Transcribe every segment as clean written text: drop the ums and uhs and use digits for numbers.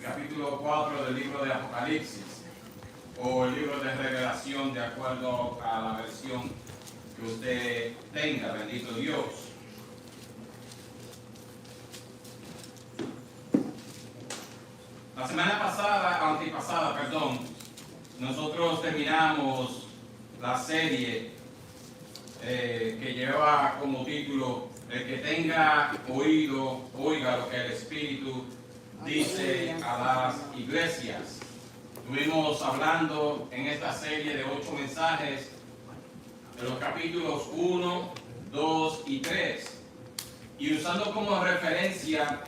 capítulo 4 del libro de Apocalipsis, o el libro de Revelación, de acuerdo a la versión que usted tenga, bendito Dios. La semana antepasada, nosotros terminamos la serie que lleva como título El que tenga oído, oiga lo que el Espíritu dice a las iglesias. Estuvimos hablando en esta serie de 8 mensajes de los capítulos 1, 2 y 3, y usando como referencia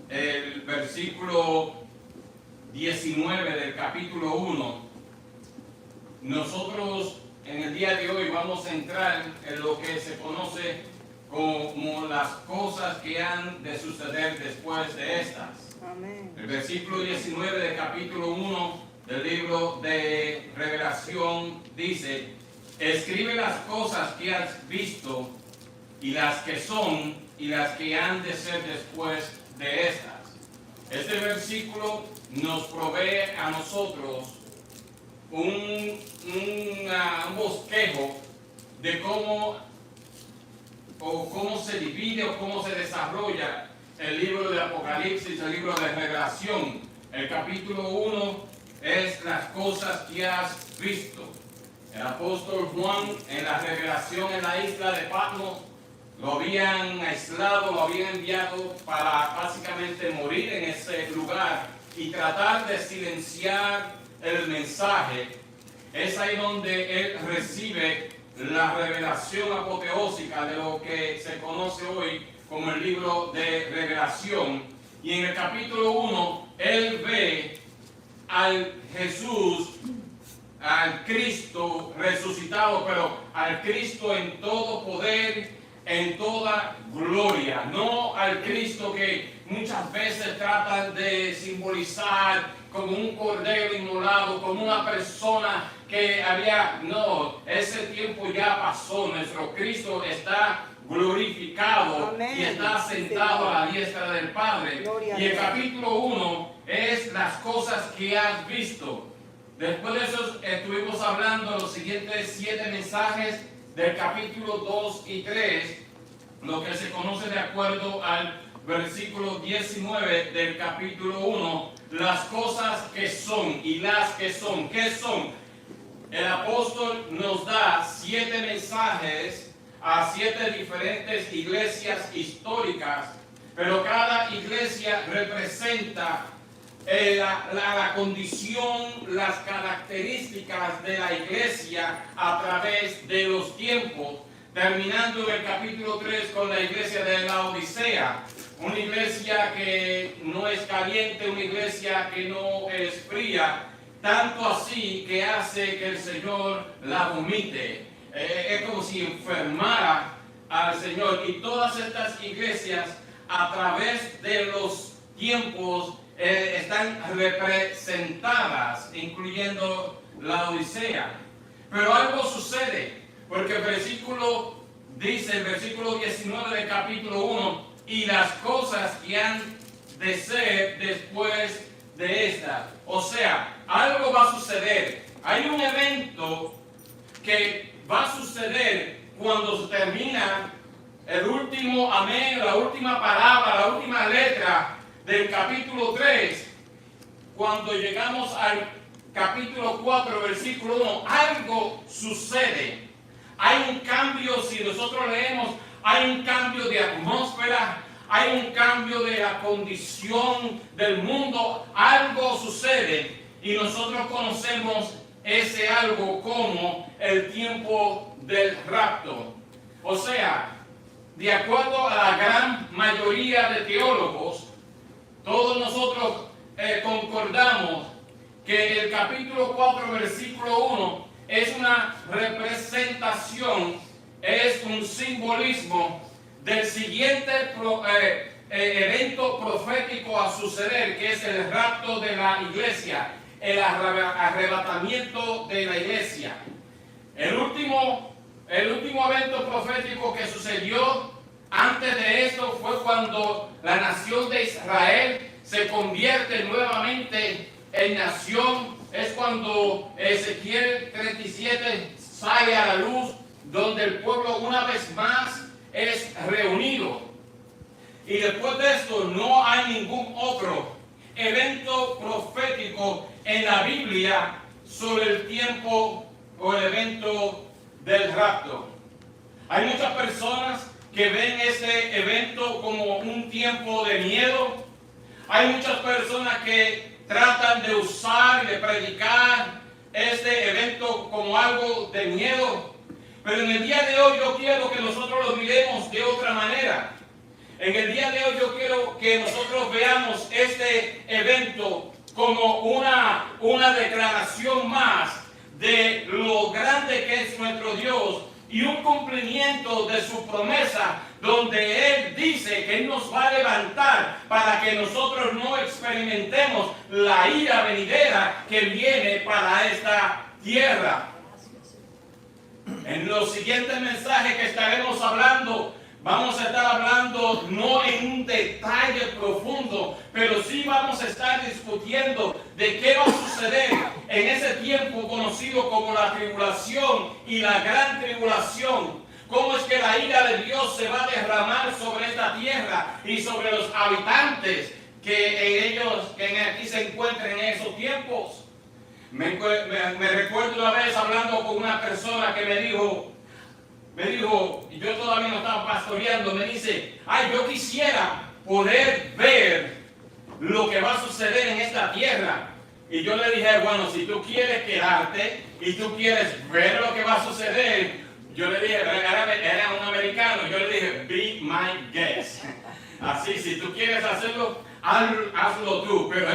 el versículo 19 del capítulo 1, nosotros en el día de hoy vamos a entrar en lo que se conoce como las cosas que han de suceder después de estas. Amén. El versículo 19 del capítulo 1 del libro de Revelación dice: escribe las cosas que has visto y las que son y las que han de ser después de estas. Este versículo nos provee a nosotros un bosquejo de cómo se divide o cómo se desarrolla el libro de Apocalipsis, el libro de Revelación. El capítulo 1 es las cosas que has visto. El apóstol Juan, en la revelación en la isla de Patmos, lo habían aislado, lo habían enviado para básicamente morir en ese lugar y tratar de silenciar el mensaje. Es ahí donde él recibe la revelación apoteósica de lo que se conoce hoy como el libro de Revelación. Y en el capítulo 1 él ve al Jesús, al Cristo resucitado, pero al Cristo en todo poder, en toda gloria, no al Cristo que muchas veces tratan de simbolizar como un cordero inmolado, como una persona que no, ese tiempo ya pasó. Nuestro Cristo está glorificado. Amén. Y está sentado a la diestra del Padre. Gloria. Y el capítulo 1 es las cosas que has visto. Después de eso estuvimos hablando los siguientes 7 mensajes del capítulo 2 y 3, lo que se conoce de acuerdo al versículo 19 del capítulo 1, las cosas que son y las que son. ¿Qué son? El apóstol nos da 7 mensajes a 7 diferentes iglesias históricas, pero cada iglesia representa la condición, las características de la iglesia a través de los tiempos, terminando en el capítulo 3 con la iglesia de la Odisea, una iglesia que no es caliente, una iglesia que no es fría, tanto así que hace que el Señor la vomite. Es como si enfermara al Señor. Y todas estas iglesias a través de los tiempos están representadas, incluyendo la Odisea. Pero algo sucede, porque el versículo 19 del capítulo 1, y las cosas que han de ser después de esta. O sea, algo va a suceder. Hay un evento que va a suceder cuando se termina el último amén, la última palabra, la última letra del capítulo 3. Cuando llegamos al capítulo 4, versículo 1, algo sucede. Hay un cambio, si nosotros leemos, hay un cambio de atmósfera, hay un cambio de la condición del mundo, algo sucede y nosotros conocemos ese algo como el tiempo del rapto. O sea, de acuerdo a la gran mayoría de teólogos, todos nosotros concordamos que el capítulo 4, versículo 1 es una representación, es un simbolismo del siguiente evento profético a suceder, que es el rapto de la iglesia, el arrebatamiento de la iglesia. El último evento profético que sucedió antes de esto fue cuando la nación de Israel se convierte nuevamente en nación, es cuando Ezequiel 37 sale a la luz, donde el pueblo una vez más es reunido. Y después de esto no hay ningún otro evento profético en la Biblia sobre el tiempo o el evento del rapto. Hay muchas personas que ven este evento como un tiempo de miedo. Hay muchas personas que tratan de usar y de predicar este evento como algo de miedo. Pero en el día de hoy yo quiero que nosotros lo miremos de otra manera. En el día de hoy yo quiero que nosotros veamos este evento como una declaración más de lo grande que es nuestro Dios y un cumplimiento de su promesa, donde Él dice que Él nos va a levantar para que nosotros no experimentemos la ira venidera que viene para esta tierra. En los siguientes mensajes que estaremos hablando, vamos a estar hablando no en un detalle profundo, pero sí vamos a estar discutiendo de qué va a suceder en ese tiempo conocido como la tribulación y la gran tribulación. Cómo es que la ira de Dios se va a derramar sobre esta tierra y sobre los habitantes que aquí se encuentran en esos tiempos. Me recuerdo una vez hablando con una persona que me dijo, y yo todavía no estaba pastoreando, me dice, yo quisiera poder ver lo que va a suceder en esta tierra. Y yo le dije, bueno, si tú quieres quedarte y tú quieres ver lo que va a suceder, yo le dije, era un americano, yo le dije, be my guest. Así, si tú quieres hacerlo, hazlo tú. Pero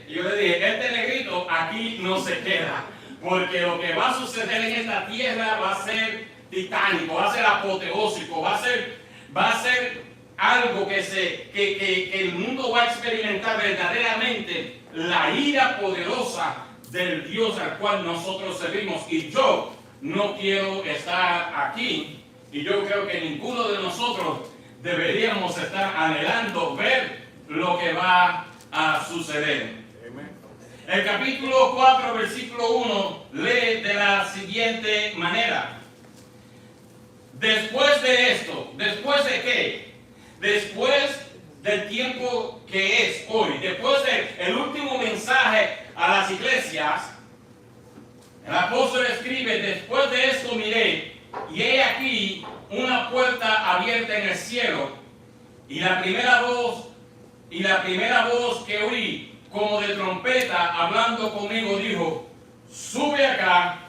yo le dije, este negrito aquí no se queda, porque lo que va a suceder en esta tierra va a ser titánico, va a ser apoteósico, va a ser algo que el mundo va a experimentar verdaderamente la ira poderosa del Dios al cual nosotros servimos. Y yo no quiero estar aquí, y yo creo que ninguno de nosotros deberíamos estar anhelando ver lo que va a suceder. El capítulo 4, versículo 1 lee de la siguiente manera. Después de esto, ¿después de qué? Después del tiempo que es hoy, después del último mensaje a las iglesias, el apóstol escribe, después de esto miré, y he aquí una puerta abierta en el cielo, y la primera voz que oí, como de trompeta, hablando conmigo, dijo, sube acá,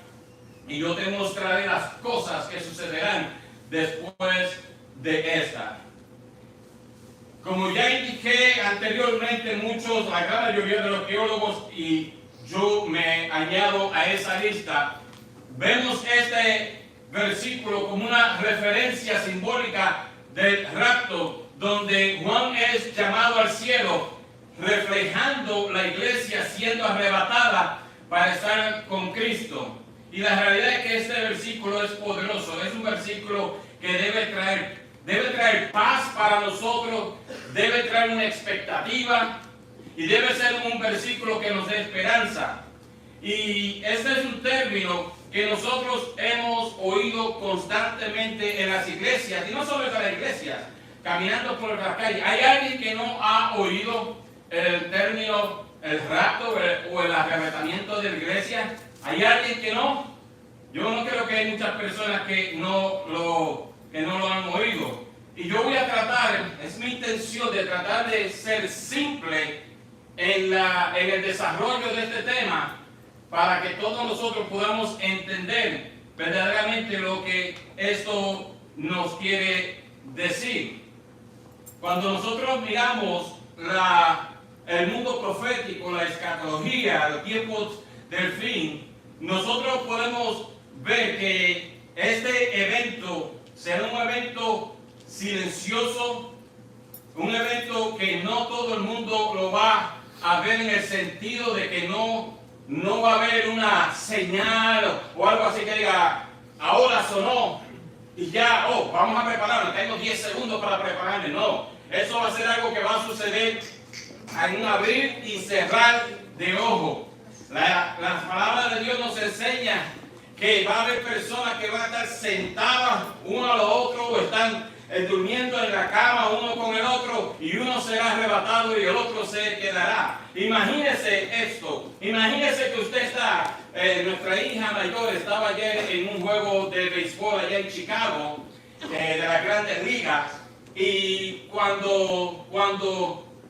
y yo te mostraré las cosas que sucederán después de esta. Como ya indiqué anteriormente, la gran mayoría de los teólogos, y yo me añado a esa lista, vemos este versículo como una referencia simbólica del rapto, donde Juan es llamado al cielo, reflejando la iglesia siendo arrebatada para estar con Cristo. Y la realidad es que este versículo es poderoso, es un versículo que debe traer paz para nosotros, debe traer una expectativa y debe ser un versículo que nos dé esperanza. Y este es un término que nosotros hemos oído constantemente en las iglesias, y no solo en las iglesias, caminando por la calle. ¿Hay alguien que no ha oído el término el rapto o el arrebatamiento de la iglesia? ¿Hay alguien que no? Yo no creo que hay muchas personas que no lo han oído. Y yo voy a tratar, es mi intención de tratar de ser simple en el desarrollo de este tema, para que todos nosotros podamos entender verdaderamente lo que esto nos quiere decir. Cuando nosotros miramos el mundo profético, la escatología, los tiempos del fin, nosotros podemos ver que este evento será un evento silencioso, un evento que no todo el mundo lo va a ver, en el sentido de que no va a haber una señal o algo así que diga, ahora sonó y ya, vamos a prepararnos, tengo 10 segundos para prepararme. No, eso va a ser algo que va a suceder en un abrir y cerrar de ojo. La palabra de Dios nos enseña que va a haber personas que van a estar sentadas uno a lo otro o están durmiendo en la cama uno con el otro y uno será arrebatado y el otro se quedará. Imagínese esto, imagínese que usted está, nuestra hija mayor estaba ayer en un juego de béisbol allá en Chicago, de las Grandes Ligas, y cuando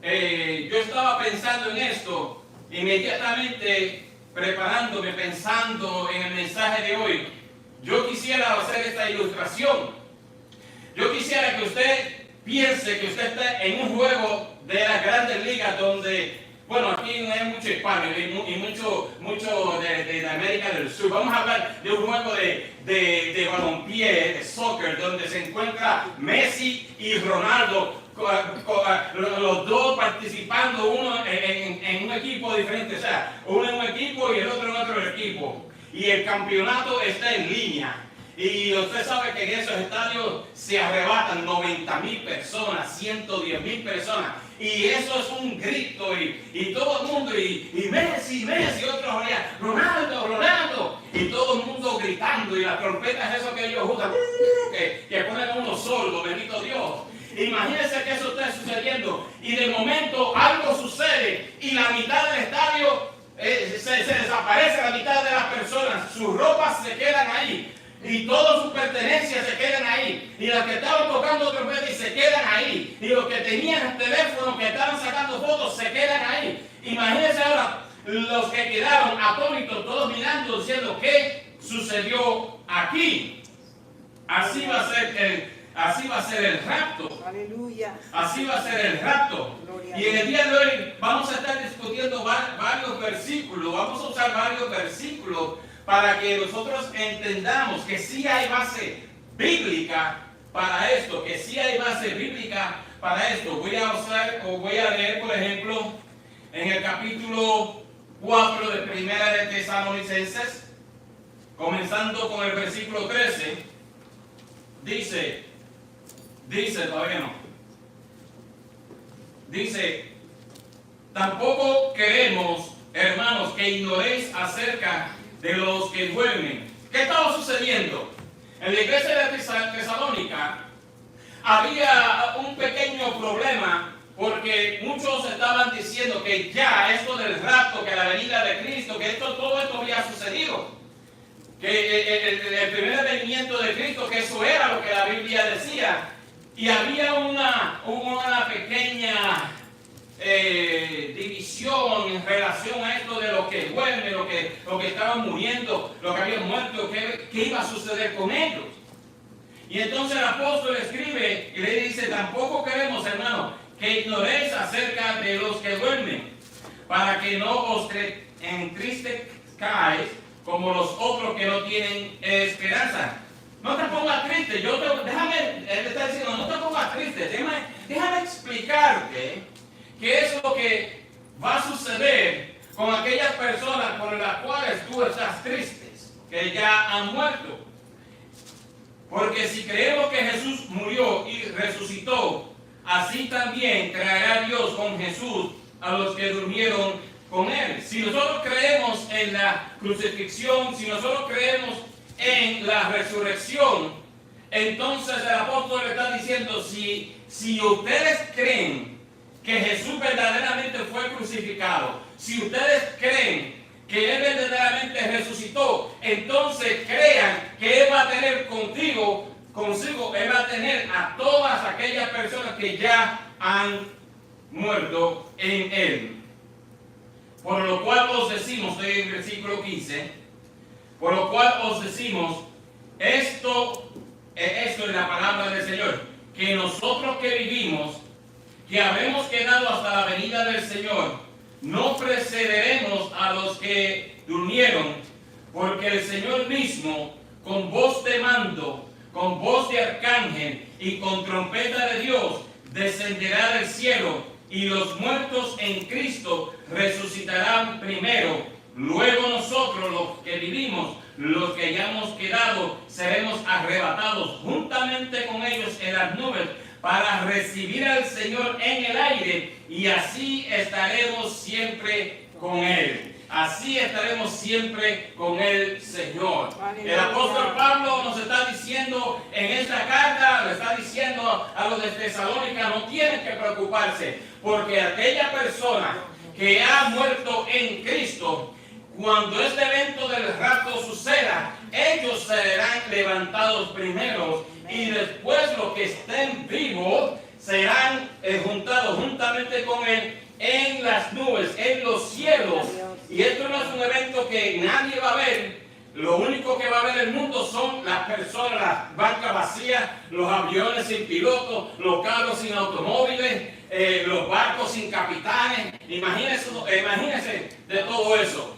yo estaba pensando en esto, inmediatamente preparándome, pensando en el mensaje de hoy, yo quisiera hacer esta ilustración. Yo quisiera que usted piense que usted está en un juego de las Grandes Ligas donde, bueno, aquí no hay mucho hispano y mucho de América del Sur. Vamos a hablar de un juego de balompié, de soccer, donde se encuentra Messi y Ronaldo, los dos participando, uno en un equipo diferente, o sea, uno en un equipo y el otro en otro equipo. Y el campeonato está en línea. Y usted sabe que en esos estadios se arrebatan 90,000 personas, 110,000 personas. Y eso es un grito y todo el mundo, y Messi, otros oían, Ronaldo. Y todo el mundo gritando, y las trompetas, eso que ellos usan, que ponen a uno sordo, bendito Dios. Imagínense que eso está sucediendo y de momento algo sucede y la mitad del estadio se desaparece, la mitad de las personas, sus ropas se quedan ahí y todas sus pertenencias se quedan ahí y las que estaban tocando trompeta se quedan ahí y los que tenían el teléfono que estaban sacando fotos se quedan ahí. Imagínense ahora los que quedaron atónitos, todos mirando, diciendo ¿qué sucedió aquí? Así va a ser el rapto. Aleluya. Así va a ser el rapto. Y en el día de hoy vamos a estar discutiendo varios versículos. Vamos a usar varios versículos para que nosotros entendamos que sí hay base bíblica para esto. Que sí hay base bíblica para esto. Voy a leer, por ejemplo, en el capítulo 4 de Primera de Tesalonicenses, comenzando con el versículo 13. Todavía no. Dice, tampoco queremos, hermanos, que ignoréis acerca de los que duermen. ¿Qué estaba sucediendo? En la iglesia de Tesalónica había un pequeño problema porque muchos estaban diciendo que ya esto del rapto, que la venida de Cristo, que todo esto había sucedido. Que el primer venimiento de Cristo, que eso era lo que la Biblia decía. Y había una pequeña división en relación a esto de los que duermen, los que estaban muriendo, los que habían muerto, qué iba a suceder con ellos. Y entonces el apóstol escribe y le dice, tampoco queremos, hermanos, que ignoréis acerca de los que duermen, para que no os entristezcáis como los otros que no tienen esperanza. No te pongas triste, él está diciendo, no te pongas triste, déjame explicarte qué es lo que va a suceder con aquellas personas por las cuales tú estás tristes, que ya han muerto. Porque si creemos que Jesús murió y resucitó, así también traerá Dios con Jesús a los que durmieron con él. Si nosotros creemos en la crucifixión, si nosotros creemos en la resurrección, entonces el apóstol le está diciendo, si ustedes creen que Jesús verdaderamente fue crucificado, si ustedes creen que Él verdaderamente resucitó, entonces crean que Él va a tener consigo, Él va a tener a todas aquellas personas que ya han muerto en Él. Por lo cual os decimos, estoy en el versículo 15, por lo cual os decimos, esto es la palabra del Señor, que nosotros que vivimos, que habremos quedado hasta la venida del Señor, no precederemos a los que durmieron, porque el Señor mismo, con voz de mando, con voz de arcángel y con trompeta de Dios, descenderá del cielo, y los muertos en Cristo resucitarán primero. Luego nosotros, los que vivimos, los que hayamos quedado, seremos arrebatados juntamente con ellos en las nubes para recibir al Señor en el aire y así estaremos siempre con Él. Así estaremos siempre con el Señor. El apóstol Pablo nos está diciendo en esta carta, le está diciendo a los de Tesalónica, no tienen que preocuparse, porque aquella persona que ha muerto en Cristo, cuando este evento del rapto suceda, ellos serán levantados primero y después los que estén vivos serán juntados juntamente con Él en las nubes, en los cielos. Y esto no es un evento que nadie va a ver. Lo único que va a ver el mundo son las personas, las bancas vacías, los aviones sin pilotos, los carros sin automóviles, los barcos sin capitanes. Imagínense de todo eso.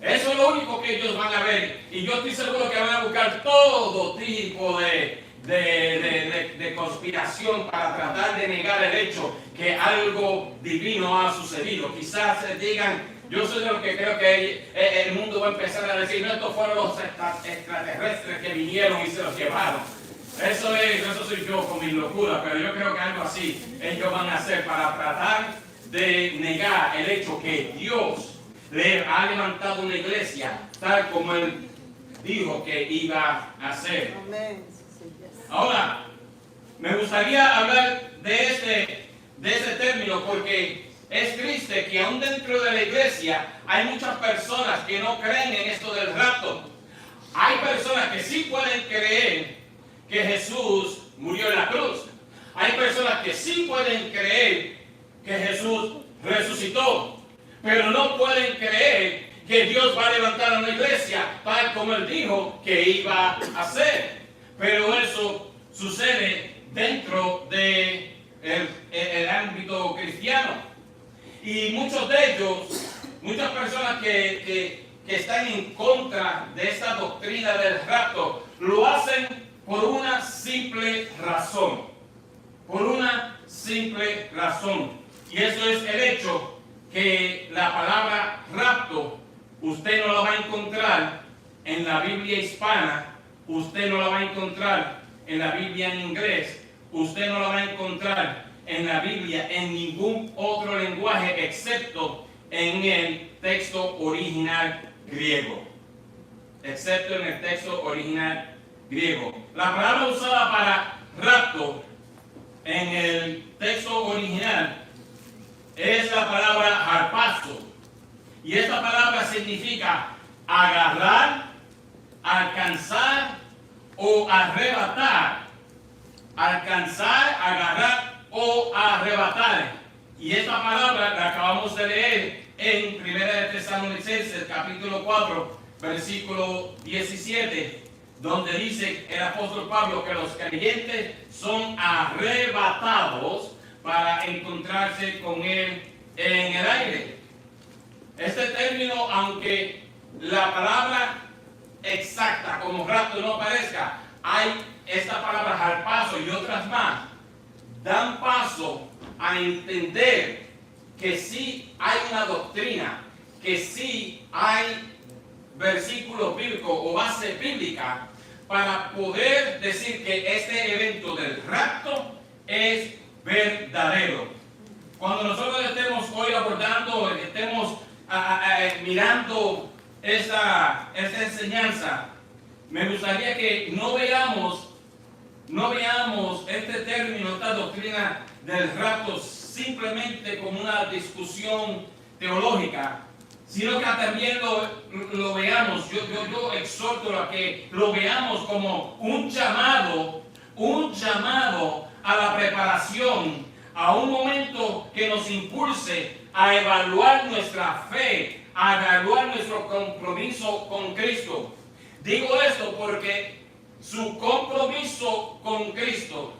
Eso es lo único que ellos van a ver. Y yo estoy seguro que van a buscar todo tipo de conspiración para tratar de negar el hecho que algo divino ha sucedido. Quizás se digan, yo soy de los que creo que el mundo va a empezar a decir, no, estos fueron los extraterrestres que vinieron y se los llevaron. Eso soy yo con mi locura, pero yo creo que algo así ellos van a hacer para tratar de negar el hecho que Dios le ha levantado una iglesia tal como Él dijo que iba a hacer. Ahora, me gustaría hablar de este término porque es triste que aún dentro de la iglesia hay muchas personas que no creen en esto del rapto. Hay personas que sí pueden creer que Jesús murió en la cruz. Hay personas que sí pueden creer que Jesús resucitó, pero no pueden creer que Dios va a levantar a una iglesia tal como Él dijo que iba a hacer. Pero eso sucede dentro del ámbito cristiano. Y muchos de ellos, muchas personas que están en contra de esta doctrina del rapto, lo hacen por una simple razón. Por una simple razón. Y eso es el hecho que la palabra rapto, usted no la va a encontrar en la Biblia hispana, usted no la va a encontrar en la Biblia en inglés, usted no la va a encontrar en la Biblia en ningún otro lenguaje excepto en el texto original griego. Excepto en el texto original griego. La palabra usada para rapto en el texto original es la palabra harpazo. Y esta palabra significa agarrar, alcanzar o arrebatar. Alcanzar, agarrar o arrebatar. Y esta palabra la acabamos de leer en 1 de Tesalonicenses capítulo 4 versículo 17, donde dice el apóstol Pablo que los creyentes son arrebatados para encontrarse con Él en el aire. Este término, aunque la palabra exacta como rapto no parezca, hay esta palabra harpazo y otras más, dan paso a entender que sí hay una doctrina, que sí hay versículos bíblicos o base bíblica para poder decir que este evento del rapto es verdadero. Cuando nosotros estemos hoy abordando, estemos mirando esta enseñanza, me gustaría que no veamos este término, esta doctrina del rapto simplemente como una discusión teológica, sino que también lo veamos, yo exhorto a que lo veamos como un llamado a la preparación, a un momento que nos impulse a evaluar nuestra fe, a evaluar nuestro compromiso con Cristo. Digo esto porque su compromiso con Cristo,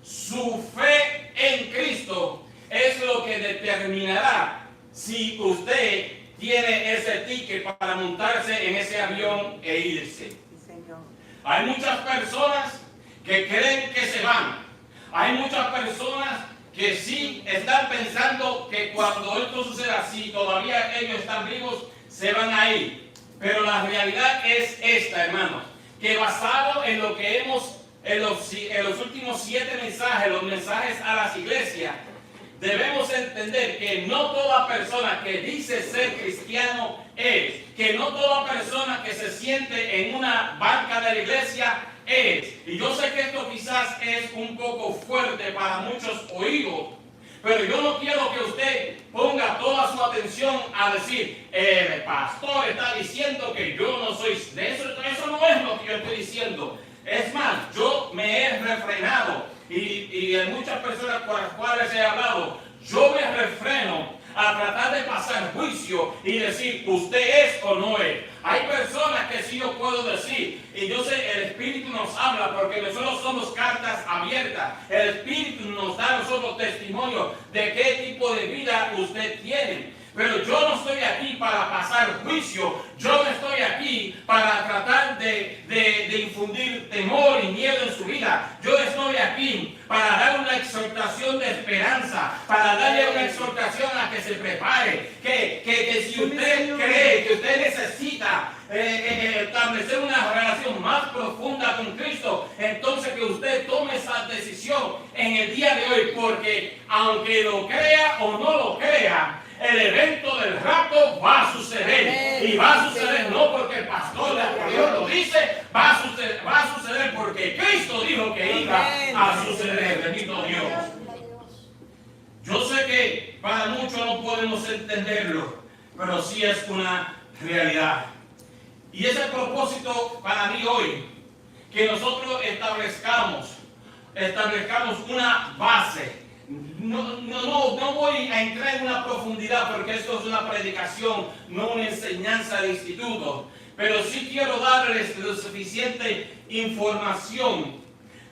su fe en Cristo, es lo que determinará si usted tiene ese ticket para montarse en ese avión e irse. Hay muchas personas que creen que se van. Hay muchas personas que sí están pensando que cuando esto suceda, si todavía ellos están vivos, se van a ir. Pero la realidad es esta, hermanos, que basado en lo que hemos en los últimos 7 mensajes, los mensajes a las iglesias, debemos entender que no toda persona que dice ser cristiano es, que no toda persona que se siente en una banca de la iglesia es. Y yo sé que esto quizás es un poco fuerte para muchos oídos, pero yo no quiero que usted ponga toda su atención a decir, el pastor está diciendo que yo no soy de eso. Eso no es lo que yo estoy diciendo. Es más, yo me he refrenado y en muchas personas con las cuales he hablado, yo me refreno a tratar de pasar juicio y decir, usted es o no es. Hay personas que sí yo puedo decir, y yo sé, el Espíritu nos habla porque nosotros somos cartas abiertas. El Espíritu nos da a nosotros testimonio de qué tipo de vida usted tiene. Pero yo no estoy aquí para pasar juicio, yo no estoy aquí para tratar de infundir temor y miedo en su vida. Yo estoy aquí para dar una exhortación de esperanza, para darle una exhortación a que se prepare, que si usted cree que usted necesita establecer una relación más profunda con Cristo, entonces que usted tome esa decisión en el día de hoy, porque aunque lo crea o no lo crea, el evento del rapto va a suceder. Amén. Y va a suceder no porque el pastor de Dios lo dice, va a suceder porque Cristo dijo que iba a suceder. Bendito Dios. Yo sé que para muchos no podemos entenderlo, pero sí es una realidad. Y es el propósito para mí hoy, que nosotros establezcamos una base. No voy a entrar en una profundidad porque esto es una predicación, no una enseñanza de instituto. Pero sí quiero darles la suficiente información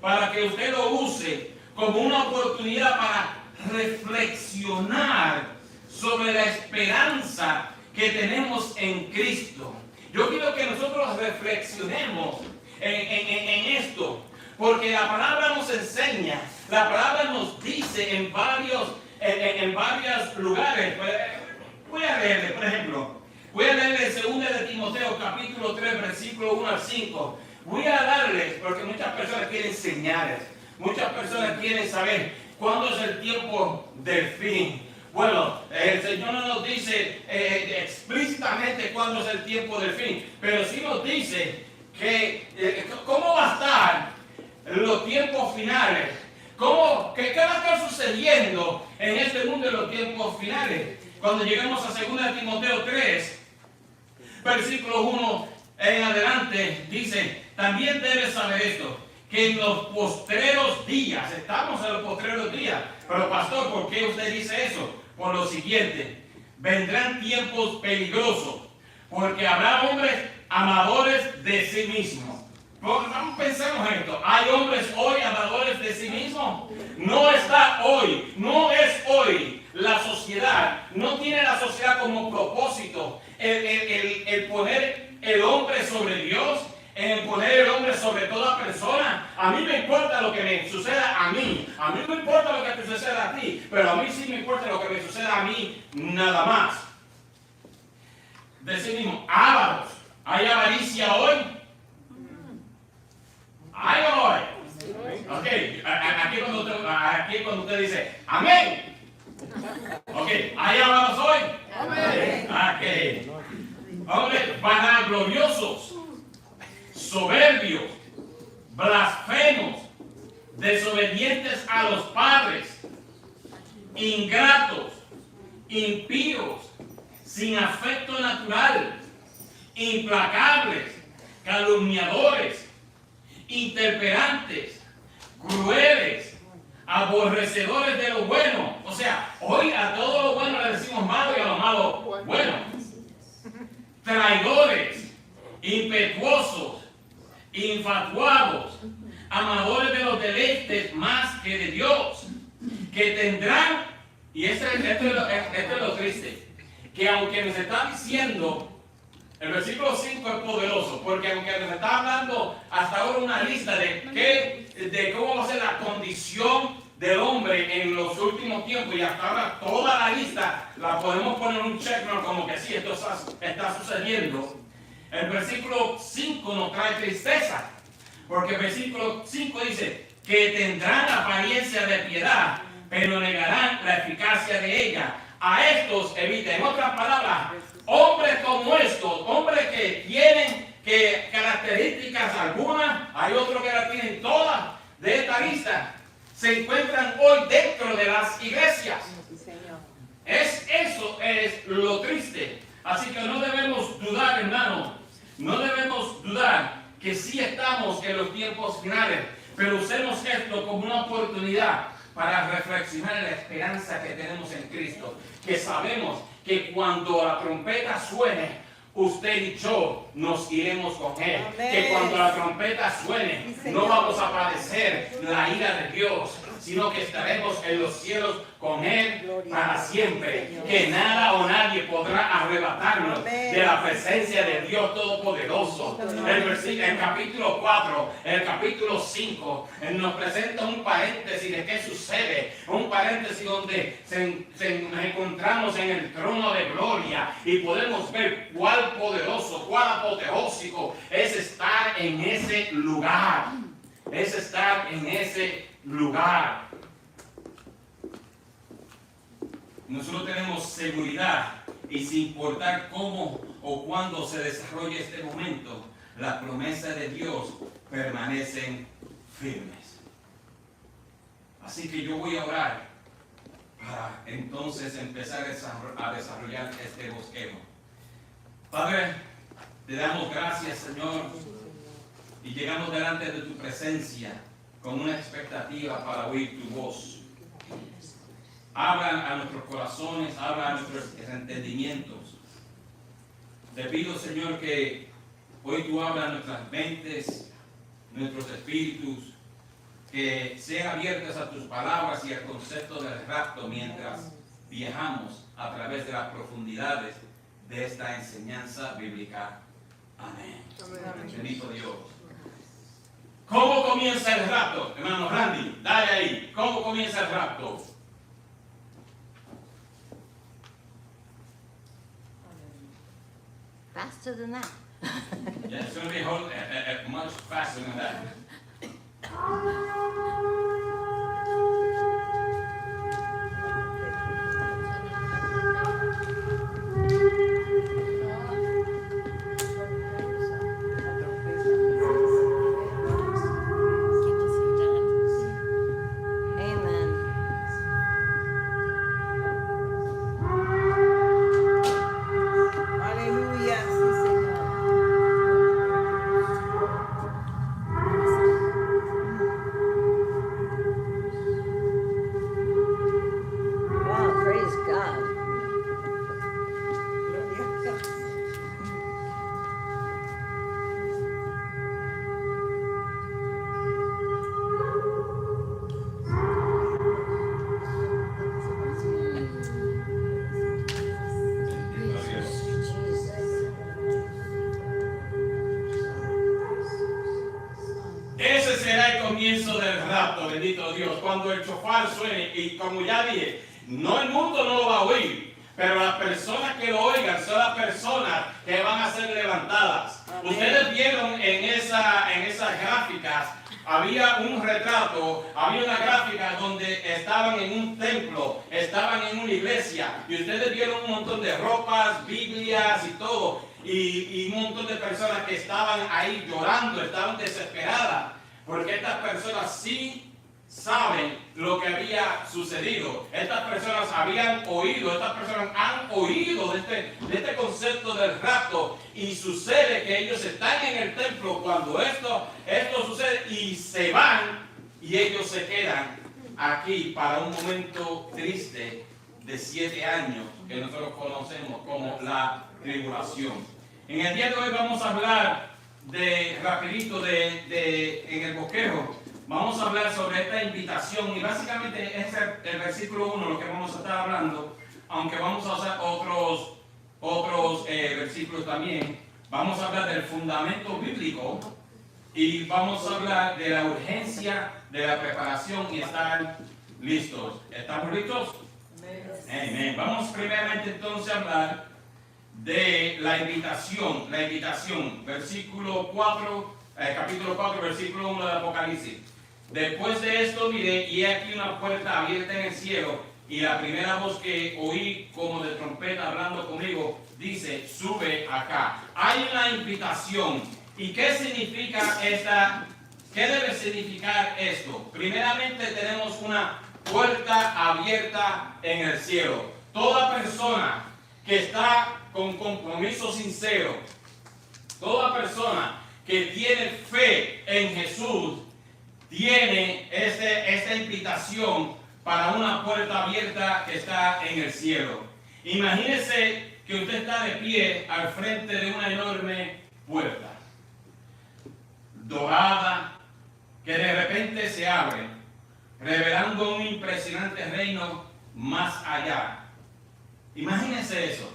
para que usted lo use como una oportunidad para reflexionar sobre la esperanza que tenemos en Cristo. Yo quiero que nosotros reflexionemos en esto, porque la palabra nos enseña, la palabra nos dice en varios lugares. Voy a leerle, por ejemplo, voy a leerle 2 de Timoteo, capítulo 3, versículo 1 al 5. Voy a darles, porque muchas personas quieren señales, muchas personas quieren saber cuándo es el tiempo del fin. Bueno, el Señor no nos dice explícitamente cuándo es el tiempo del fin, pero sí nos dice que cómo va a estar los tiempos finales. ¿Qué va a estar sucediendo en este mundo en los tiempos finales? Cuando llegamos a 2 de Timoteo 3, versículo 1 en adelante, dice, también debes saber esto, que en los postreros días, estamos en los postreros días, pero pastor, ¿por qué usted dice eso? Por lo siguiente, vendrán tiempos peligrosos, porque habrá hombres amadores de sí mismos. Pensemos en esto. ¿Hay hombres hoy amadores de sí mismos? No está hoy, no es hoy la sociedad, no tiene la sociedad como propósito el poner el hombre sobre Dios, el poner el hombre sobre toda persona. A mí me importa lo que me suceda a mí no importa lo que te suceda a ti, pero a mí sí me importa lo que me suceda a mí, nada más. De sí mismo, ávaros. ¿Hay avaricia hoy? ¿Hay o no hay? Ok, aquí cuando usted dice amén. Ok, ¿hay amados hoy? Amén. Ok. Hombres vanagloriosos, soberbios, blasfemos, desobedientes a los padres, ingratos, impíos, sin afecto natural, implacables, calumniadores, intemperantes, crueles, aborrecedores de lo bueno. O sea, hoy a todo lo bueno le decimos malo y a lo malo bueno. Traidores, impetuosos, infatuados, amadores de los deleites más que de Dios, que tendrán, y esto es lo triste, que aunque nos está diciendo, el versículo 5 es poderoso, porque aunque nos está hablando hasta ahora una lista de cómo va a ser la condición del hombre en los últimos tiempos, y hasta ahora toda la lista la podemos poner en un checkmark como que sí, esto está sucediendo. El versículo 5 nos trae tristeza, Porque el versículo 5 dice que tendrán apariencia de piedad, pero negarán la eficacia de ella. A estos evita. En otras palabras, hombres como estos, hombres que tienen características algunas, hay otros que las tienen todas de esta lista, se encuentran hoy dentro de las iglesias. Eso es lo triste. Así que no debemos dudar, hermano, no debemos dudar que sí estamos en los tiempos finales, pero usemos esto como una oportunidad para reflexionar en la esperanza que tenemos en Cristo, que sabemos que cuando la trompeta suene, usted y yo nos iremos con Él. Amén. Que cuando la trompeta suene, no vamos a padecer la ira de Dios, sino que estaremos en los cielos con Él para siempre. Que nada o nadie podrá arrebatarnos de la presencia de Dios Todopoderoso. El capítulo 4, el capítulo 5, nos presenta un paréntesis de qué sucede. Un paréntesis donde nos encontramos en el trono de gloria y podemos ver cuál poderoso, cuál apoteósico es estar en ese lugar. Es estar en ese lugar. Nosotros tenemos seguridad y sin importar cómo o cuándo se desarrolle este momento, las promesas de Dios permanecen firmes. Así que yo voy a orar para entonces empezar a desarrollar este bosquejo. Padre, te damos gracias, Señor, y llegamos delante de tu presencia con una expectativa para oír tu voz. Habla a nuestros corazones, habla a nuestros entendimientos. Te pido, Señor, que hoy tú hablas a nuestras mentes, nuestros espíritus, que sean abiertas a tus palabras y al concepto del rapto mientras viajamos a través de las profundidades de esta enseñanza bíblica. Amén. Amén. Bendito Dios. ¿Cómo comienza el rapto? Hermano Randy, dale ahí. ¿Cómo comienza el rapto? Faster than that. Yeah, it's going to be much faster than that. Comienzo del rapto, bendito Dios, cuando el shofar suene, y como ya dije, no el mundo no lo va a oír, pero las personas que lo oigan son las personas que van a ser levantadas. Amén. Ustedes vieron en esas gráficas, había un retrato, había una gráfica donde estaban en un templo, estaban en una iglesia, y ustedes vieron un montón de ropas, Biblias y todo, y un montón de personas que estaban ahí llorando, estaban desesperadas. Porque estas personas sí saben lo que había sucedido. Estas personas habían oído, estas personas han oído de este concepto del rapto. Y sucede que ellos están en el templo cuando esto sucede y se van y ellos se quedan aquí para un momento triste de 7 años que nosotros conocemos como la tribulación. En el día de hoy vamos a hablar rapidito en el bosquejo, vamos a hablar sobre esta invitación y básicamente es el versículo 1 lo que vamos a estar hablando, aunque vamos a usar otros versículos también. Vamos a hablar del fundamento bíblico y vamos a hablar de la urgencia de la preparación y estar listos. ¿Estamos listos? Amén. Vamos primeramente entonces a hablar de la invitación, versículo 4 capítulo 4, versículo 1 de Apocalipsis. Después de esto miré y he aquí una puerta abierta en el cielo, y la primera voz que oí como de trompeta hablando conmigo dice: sube acá. Hay una invitación. ¿Y qué significa esta? ¿Qué debe significar esto? Primeramente tenemos una puerta abierta en el cielo. Toda persona que está con compromiso sincero, toda persona que tiene fe en Jesús, tiene esta invitación para una puerta abierta que está en el cielo. Imagínese que usted está de pie al frente de una enorme puerta dorada que de repente se abre, revelando un impresionante reino más allá. Imagínese eso.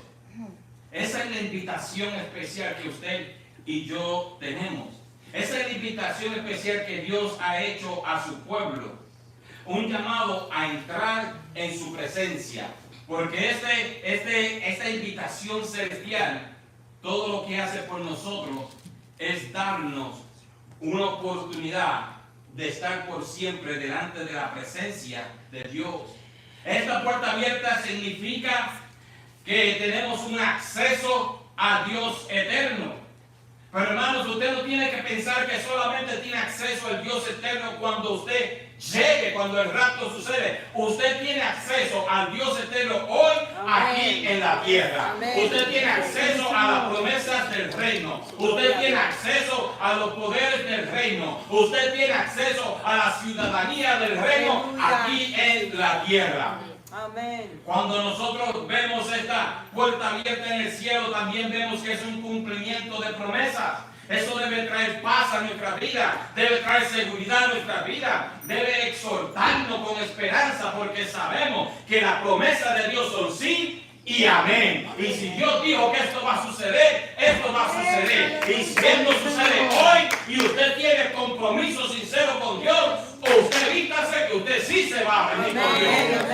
Esa es la invitación especial que usted y yo tenemos. Esa es la invitación especial que Dios ha hecho a su pueblo. Un llamado a entrar en su presencia. Porque esta invitación celestial, todo lo que hace por nosotros es darnos una oportunidad de estar por siempre delante de la presencia de Dios. Esta puerta abierta significa que tenemos un acceso a Dios eterno. Pero hermanos, usted no tiene que pensar que solamente tiene acceso al Dios eterno cuando usted llegue, cuando el rapto sucede. Usted tiene acceso al Dios eterno hoy, aquí en la tierra. Amén. Usted tiene acceso a las promesas del reino. Usted tiene acceso a los poderes del reino. Usted tiene acceso a la ciudadanía del reino aquí en la tierra. Amén. Cuando nosotros vemos esta puerta abierta en el cielo, también vemos que es un cumplimiento de promesas. Eso debe traer paz a nuestra vida, debe traer seguridad a nuestra vida, debe exhortarnos con esperanza, porque sabemos que las promesas de Dios son sí y amén. Y si Dios dijo que esto va a suceder, esto va a suceder. Y si esto sucede hoy y usted tiene compromiso sincero con Dios, usted evítase que usted sí se va a venir con Dios.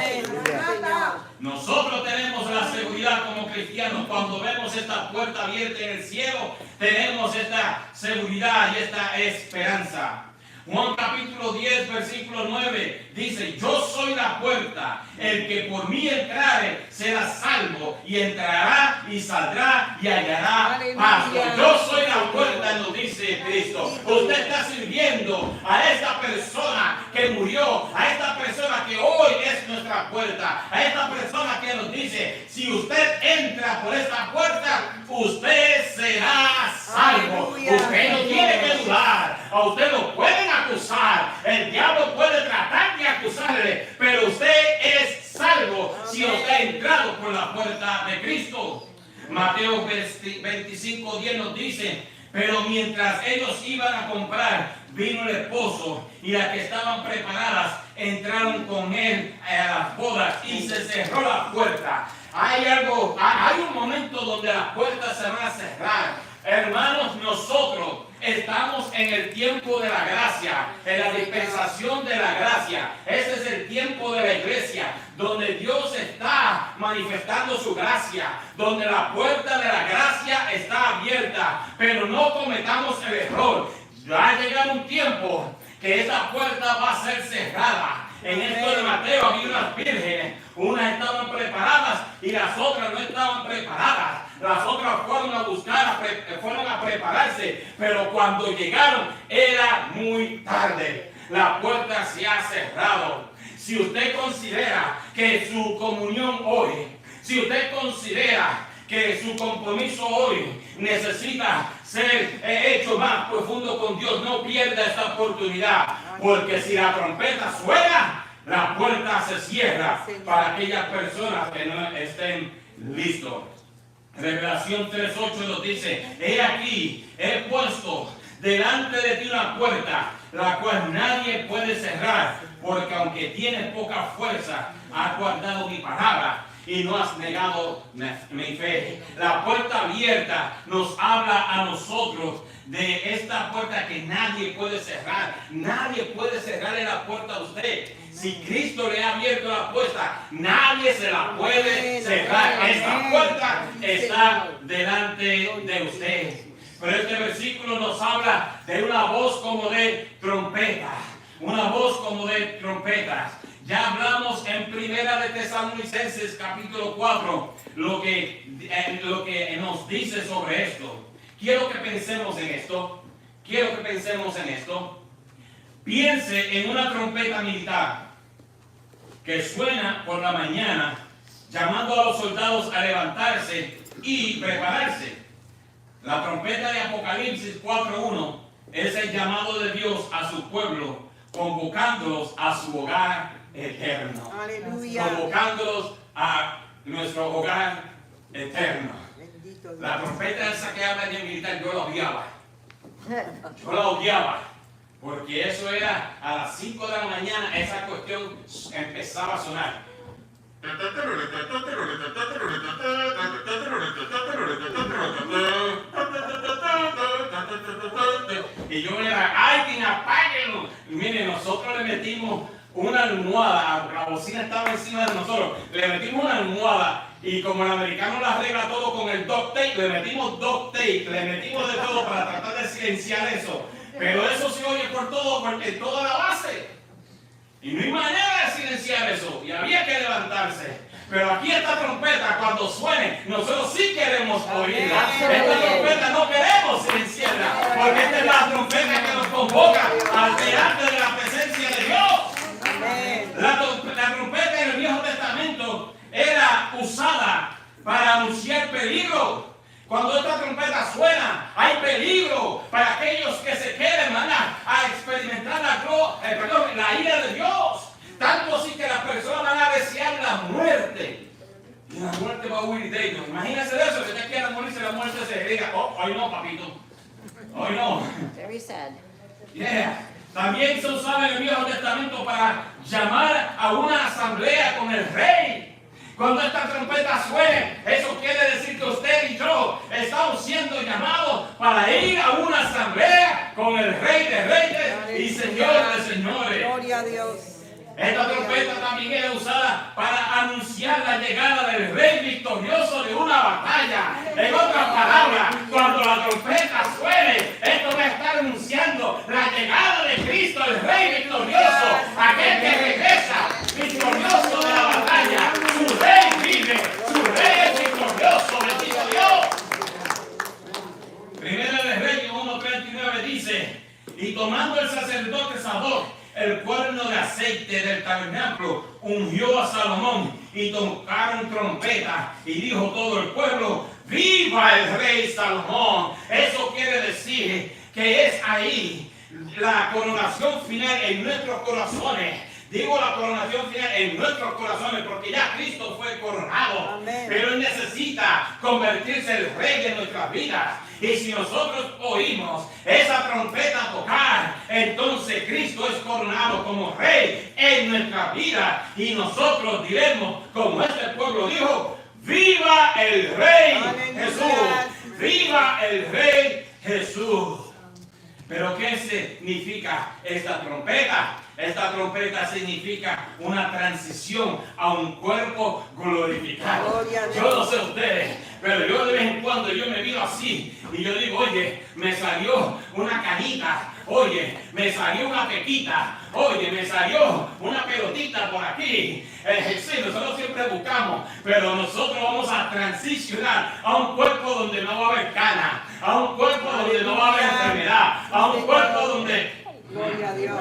Nosotros tenemos la seguridad como cristianos cuando vemos esta puerta abierta en el cielo. Tenemos esta seguridad y esta esperanza. Juan capítulo 10 versículo 9 dice: yo soy la puerta, el que por mí entrare será salvo, y entrará y saldrá y hallará pasto. Yo soy la puerta, nos dice Cristo. Usted está sirviendo a esta persona que murió, a esta persona que hoy es nuestra puerta, a esta persona que nos dice: si usted entra por esta puerta, usted será salvo. Usted no tiene que dudar. A usted lo pueden acusar, el diablo puede tratar de acusarle, pero usted es salvo si usted ha entrado por la puerta de Cristo. Mateo 25:10 nos dice: pero mientras ellos iban a comprar, vino el esposo, y las que estaban preparadas entraron con él a las bodas, y se cerró la puerta. Hay un momento donde las puertas se van a cerrar. Hermanos, nosotros estamos en el tiempo de la gracia, en la dispensación de la gracia. Ese es el tiempo de la iglesia, donde Dios está manifestando su gracia, donde la puerta de la gracia está abierta. Pero no cometamos el error. Va a llegar un tiempo que esa puerta va a ser cerrada. En esto de Mateo había unas vírgenes, unas estaban preparadas y las otras no estaban preparadas. Las otras fueron a buscar, fueron a prepararse, pero cuando llegaron era muy tarde. La puerta se ha cerrado. Si usted considera que su comunión hoy, si usted considera que su compromiso hoy necesita ser hecho más profundo con Dios, no pierda esta oportunidad, porque si la trompeta suena, la puerta se cierra para aquellas personas que no estén listos. Revelación 3:8 nos dice: he aquí, he puesto delante de ti una puerta, la cual nadie puede cerrar, porque aunque tienes poca fuerza, has guardado mi palabra y no has negado mi fe. La puerta abierta nos habla a nosotros de esta puerta que nadie puede cerrar. Nadie puede cerrarle la puerta a usted. Si Cristo le ha abierto la puerta, nadie se la puede cerrar. Esta puerta está delante de usted. Pero este versículo nos habla de una voz como de trompeta. Una voz como de trompetas. Ya hablamos en Primera de Tesalonicenses capítulo 4 lo que nos dice sobre esto. Quiero que pensemos en esto. Piense en una trompeta militar que suena por la mañana, llamando a los soldados a levantarse y prepararse. La trompeta de Apocalipsis 4:1 es el llamado de Dios a su pueblo, convocándolos a su hogar eterno. Aleluya. Convocándolos a nuestro hogar eterno. Bendito Dios. La trompeta esa que habla de militar, yo la odiaba. Porque eso era a las 5 de la mañana, esa cuestión empezaba a sonar. Y yo era, ¡ay, apáguenlo! Mire, nosotros le metimos una almohada, la bocina estaba encima de nosotros, le metimos una almohada y como el americano la arregla todo con el duct tape, le metimos duct tape, le metimos de todo para tratar de silenciar eso. Pero eso se oye por todo, porque toda la base. Y no hay manera de silenciar eso. Y había que levantarse. Pero aquí esta trompeta, cuando suene, nosotros sí queremos oírla. Esta trompeta no queremos silenciarla. Porque esta es la trompeta que nos convoca al delante de la presencia de Dios. La trompeta en el Viejo Testamento era usada para anunciar peligro. Cuando esta trompeta suena, hay peligro para aquellos que se queden a experimentar la ira de Dios. Tanto así que las personas van a desear la muerte. Y la muerte va a huir de ellos. Imagínense de eso, que usted quiera morirse, la muerte se diga, oh, hoy no, papito. Hoy no. Very sad. Yeah. También se usaba en el Viejo Testamento para llamar a una asamblea con el rey. Cuando esta trompeta suene, eso quiere decir que usted y yo estamos siendo llamados para ir a una asamblea con el Rey de Reyes y Señor de Señores. Gloria a Dios. Esta trompeta también era usada para anunciar la llegada del Rey victorioso de una batalla. En otras palabras, cuando la trompeta suene, esto va a estar anunciando la llegada de Cristo, el Rey victorioso, aquel que regresa victorioso de la batalla. Su Rey vive, su Rey es victorioso, bendito Dios. Primera de Reyes 1:39 dice, y tomando el sacerdote Sadoc el cuerno de aceite del tabernáculo, ungió a Salomón y tocaron trompeta y dijo todo el pueblo, ¡viva el rey Salomón! Eso quiere decir que es ahí la coronación final en nuestros corazones. Digo la coronación final en nuestros corazones porque ya Cristo fue coronado. Amén. Pero Él necesita convertirse en el rey de nuestras vidas. Y si nosotros oímos esa trompeta tocar, entonces Cristo es coronado como rey en nuestra vida. Y nosotros diremos, como este pueblo dijo, ¡viva el Rey Aleluya. Jesús! ¡Viva el Rey Jesús! Pero ¿qué significa esta trompeta? Esta trompeta significa una transición a un cuerpo glorificado. Yo no sé ustedes, pero yo de vez en cuando yo me miro así y yo digo, oye, me salió una canita, oye, me salió una pequita, oye, me salió una pelotita por aquí. Sí, nosotros siempre buscamos, pero nosotros vamos a transicionar a un cuerpo donde no va a haber cana, a un cuerpo donde no va a haber enfermedad, a un cuerpo donde... Gloria a Dios.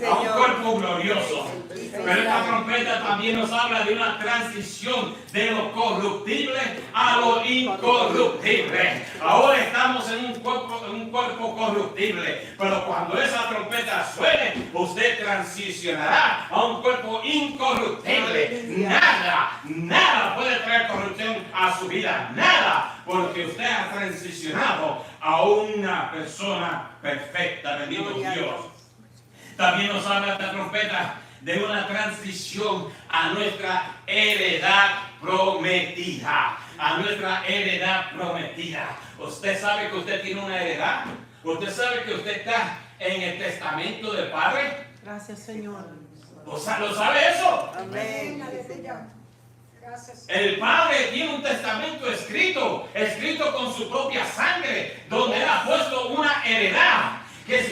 a un cuerpo glorioso. Pero esta trompeta también nos habla de una transición de lo corruptible a lo incorruptible. Ahora estamos en un cuerpo corruptible, pero cuando esa trompeta suene, usted transicionará a un cuerpo incorruptible. Nada puede traer corrupción a su vida, nada, porque usted ha transicionado a una persona perfecta, bendito Dios. También nos habla esta trompeta de una transición a nuestra heredad prometida. A nuestra heredad prometida. ¿Usted sabe que usted tiene una heredad? ¿Usted sabe que usted está en el testamento del Padre? Gracias, Señor. ¿Lo sabe eso? Amén. El Padre tiene un testamento escrito con su propia sangre, donde Él ha puesto una heredad que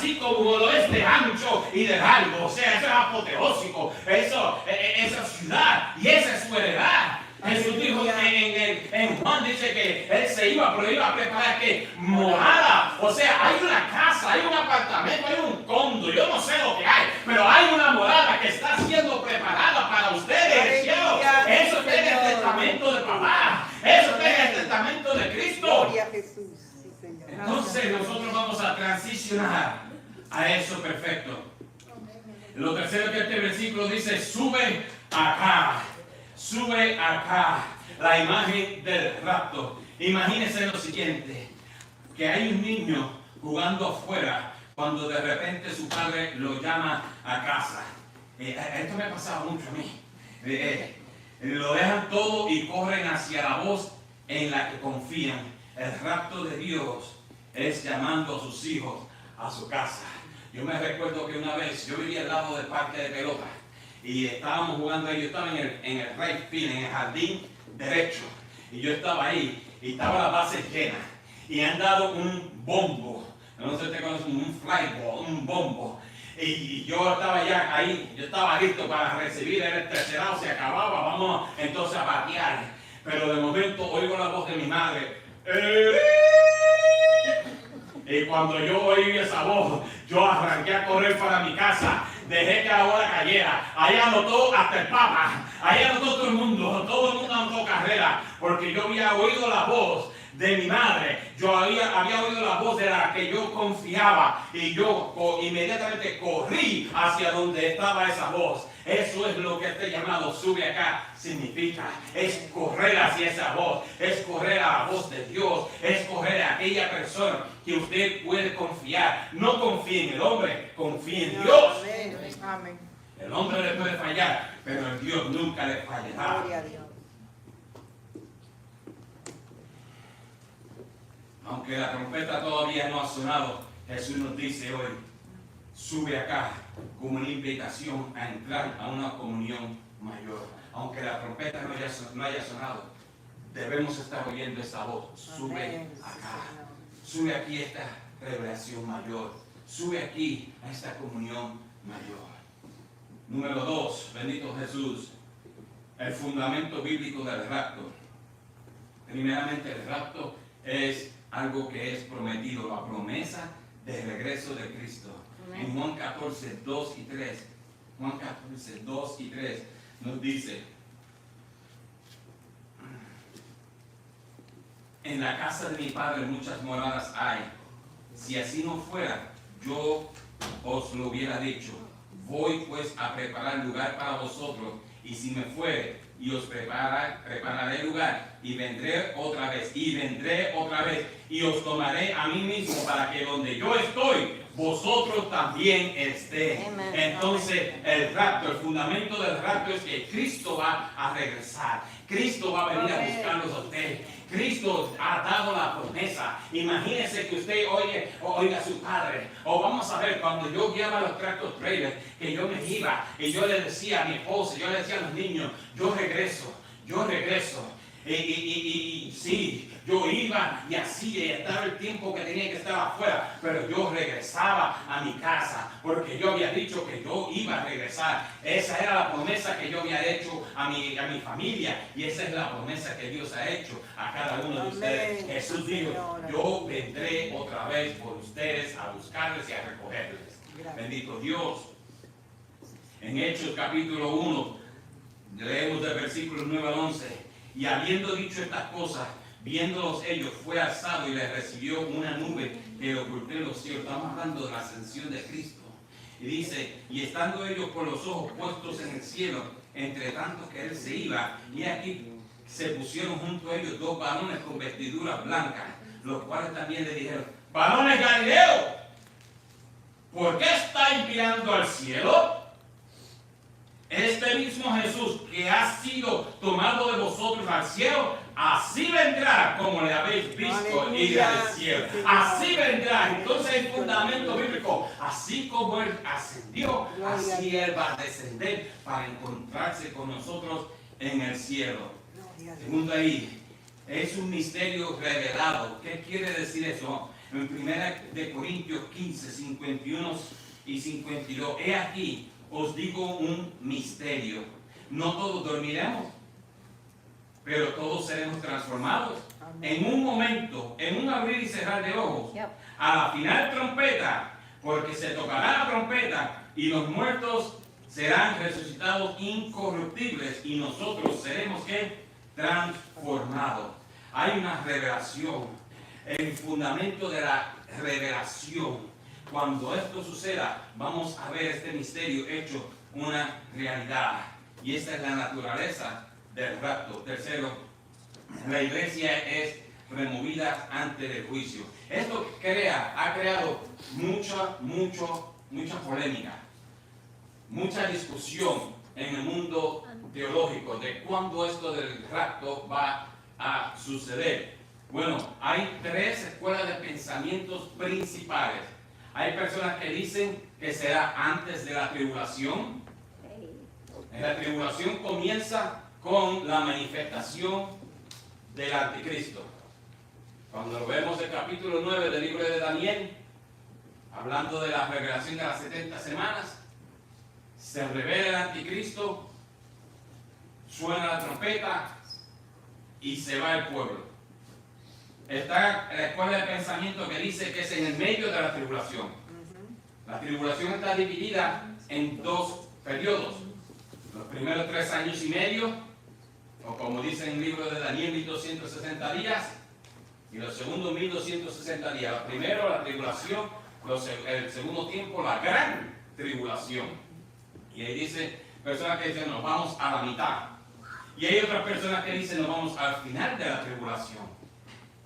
así como lo es de ancho y de largo. O sea, eso es apoteósico, esa ciudad, y esa es su heredad. Jesús dijo en Juan, dice que él se iba, pero iba a preparar que morada. O sea, hay una casa, hay un apartamento, hay un condo, yo no sé lo que hay, pero hay una morada que está siendo preparada para ustedes. Eso es el testamento de papá, eso es el testamento de Cristo. Gloria a Jesús. Sí, Señor. Entonces nosotros vamos a transicionar a eso perfecto. Lo tercero que este versículo dice, sube acá. Sube acá, la imagen del rapto. Imagínense lo siguiente, que hay un niño jugando afuera cuando de repente su padre lo llama a casa. Esto me ha pasado mucho a mí. Lo dejan todo y corren hacia la voz en la que confían. El rapto de Dios es llamando a sus hijos a su casa. Yo me recuerdo que una vez yo vivía al lado del parque de pelota. Y estábamos jugando ahí, yo estaba en el right field, en el jardín derecho. Y yo estaba ahí, y estaba la base llena. Y han dado un bombo, no sé si te conoces, un fly ball, un bombo. Y yo estaba ya ahí, yo estera listo para recibir el tercerado, se acababa, vamos entonces a batear. Pero de momento oigo la voz de mi madre. Y cuando yo oí esa voz, yo arranqué a correr para mi casa. Dejé que la bola cayera. Ahí anotó hasta el Papa. Ahí anotó todo el mundo anotó carrera. Porque yo había oído la voz de mi madre. Yo había oído la voz de la que yo confiaba. Y yo inmediatamente corrí hacia donde estaba esa voz. Eso es lo que este llamado sube acá significa. Es correr hacia esa voz. Es correr a la voz de Dios. Es correr a aquella persona que usted puede confiar. No confíe en el hombre, confíe en Dios. Amén. El hombre le puede fallar, pero el Dios nunca le fallará. Gloria a Dios. Aunque la trompeta todavía no ha sonado, Jesús nos dice hoy, sube acá como una invitación a entrar a una comunión mayor. Aunque la trompeta no haya sonado, debemos estar oyendo esa voz. Sube acá. Sube aquí a esta revelación mayor. Sube aquí a esta comunión mayor. Número 2, bendito Jesús, el fundamento bíblico del rapto. Primeramente, el rapto es algo que es prometido, la promesa del regreso de Cristo. En Juan 14, 2 y 3, Juan 14, 2 y 3 nos dice, en la casa de mi Padre muchas moradas hay. Si así no fuera, yo os lo hubiera dicho. Voy pues a preparar lugar para vosotros, y si me fuere y os prepararé lugar, y vendré otra vez, y os tomaré a mí mismo, para que donde yo estoy, vosotros también estéis. Entonces, el rapto, el fundamento del rapto es que Cristo va a regresar. Cristo va a venir a buscarlos a ustedes. Cristo ha dado la promesa. Imagínese que usted oiga a su padre. O vamos a ver, cuando yo guiaba los tractor trailers, que yo me iba y yo le decía a mi esposa, yo le decía a los niños, yo regreso. Y sí, yo iba y así estaba el tiempo que tenía que estar afuera, pero yo regresaba a mi casa porque yo había dicho que yo iba a regresar. Esa era la promesa que yo había hecho a mi familia, y esa es la promesa que Dios ha hecho a cada uno de ustedes. Jesús dijo, yo vendré otra vez por ustedes a buscarles y a recogerles. Bendito Dios. En Hechos capítulo 1, leemos del versículo 9 al 11. Y habiendo dicho estas cosas, viéndolos ellos, fue alzado y les recibió una nube que ocultó en los cielos. Estamos hablando de la ascensión de Cristo. Y dice, y estando ellos con los ojos puestos en el cielo, entre tanto que él se iba, y aquí se pusieron junto a ellos dos varones con vestiduras blancas, los cuales también le dijeron, varones Galileos, ¿por qué estáis mirando al cielo? Este mismo Jesús que ha sido tomado de vosotros al cielo, así vendrá como le habéis visto ir al cielo. Así vendrá. Entonces el fundamento bíblico, así como él ascendió, así él va a descender para encontrarse con nosotros en el cielo. Segundo ahí, es un misterio revelado. ¿Qué quiere decir eso? en 1 Corintios 15, 51 y 52. He aquí, os digo un misterio. No todos dormiremos, pero todos seremos transformados. En un momento, en un abrir y cerrar de ojos, a la final trompeta, porque se tocará la trompeta y los muertos serán resucitados incorruptibles y nosotros seremos ¿qué? Transformados. Hay una revelación, el fundamento de la revelación. Cuando esto suceda, vamos a ver este misterio hecho una realidad. Y esta es la naturaleza del rapto. Tercero, la iglesia es removida antes del juicio. Esto ha creado mucha polémica, mucha discusión en el mundo teológico de cuándo esto del rapto va a suceder. Bueno, hay tres escuelas de pensamientos principales. Hay personas que dicen que será antes de la tribulación. La tribulación comienza con la manifestación del anticristo. Cuando lo vemos en el capítulo 9 del libro de Daniel, hablando de la revelación de las 70 semanas, se revela el anticristo, suena la trompeta y se va el pueblo. Está la escuela de pensamiento que dice que es en el medio de la tribulación. La tribulación está dividida en dos periodos. Los primeros 3 años y medio, o como dice en el libro de Daniel, 1260 días, y los segundos 1260 días. La primera, la tribulación, el segundo tiempo, la gran tribulación. Y ahí dice, personas que dicen, nos vamos a la mitad. Y hay otras personas que dicen, nos vamos al final de la tribulación.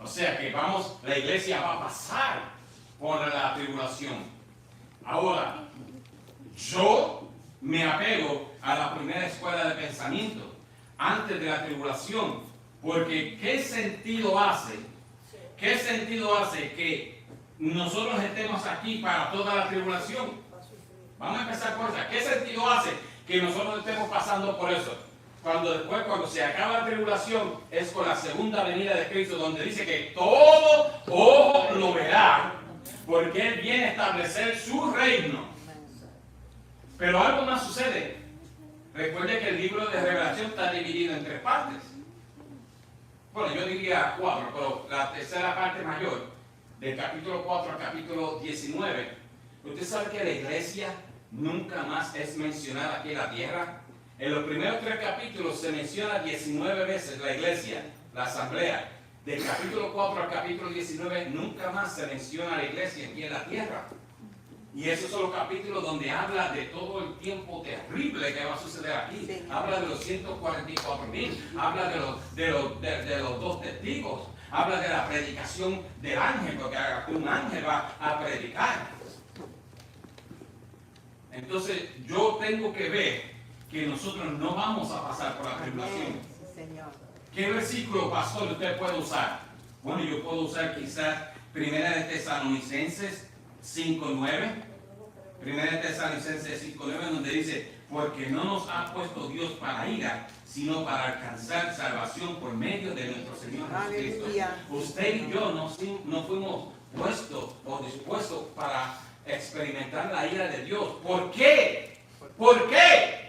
O sea que la iglesia va a pasar por la tribulación. Ahora, yo me apego a la primera escuela de pensamiento, antes de la tribulación, porque ¿qué sentido hace que nosotros estemos aquí para toda la tribulación? Vamos a empezar por eso. ¿Qué sentido hace que nosotros estemos pasando por eso? Cuando se acaba la tribulación, es con la segunda venida de Cristo, donde dice que todo ojo lo verá, porque Él viene a establecer su reino. Pero algo más sucede. Recuerde que el libro de Revelación está dividido en 3 partes. Bueno, yo diría 4, pero la tercera parte mayor, del capítulo 4 al capítulo 19. Usted sabe que la iglesia nunca más es mencionada aquí en la tierra. En los primeros 3 capítulos se menciona 19 veces la iglesia, la asamblea. Del capítulo 4 al capítulo 19 nunca más se menciona la iglesia aquí en la tierra. Y esos son los capítulos donde habla de todo el tiempo terrible que va a suceder aquí. Sí. Habla de los 144,000, habla de los 2 testigos, habla de la predicación del ángel, porque un ángel va a predicar. Entonces yo tengo que ver que nosotros no vamos a pasar por la tribulación. Señor. ¿Qué versículo, pastor, usted puede usar? Bueno, yo puedo usar quizás 1 de Tesalonicenses 5:9. 1 de Tesalonicenses 5:9, donde dice, porque no nos ha puesto Dios para ira, sino para alcanzar salvación por medio de nuestro Señor Jesucristo. Usted y yo no fuimos puestos o dispuestos para experimentar la ira de Dios. ¿Por qué? ¿Por qué?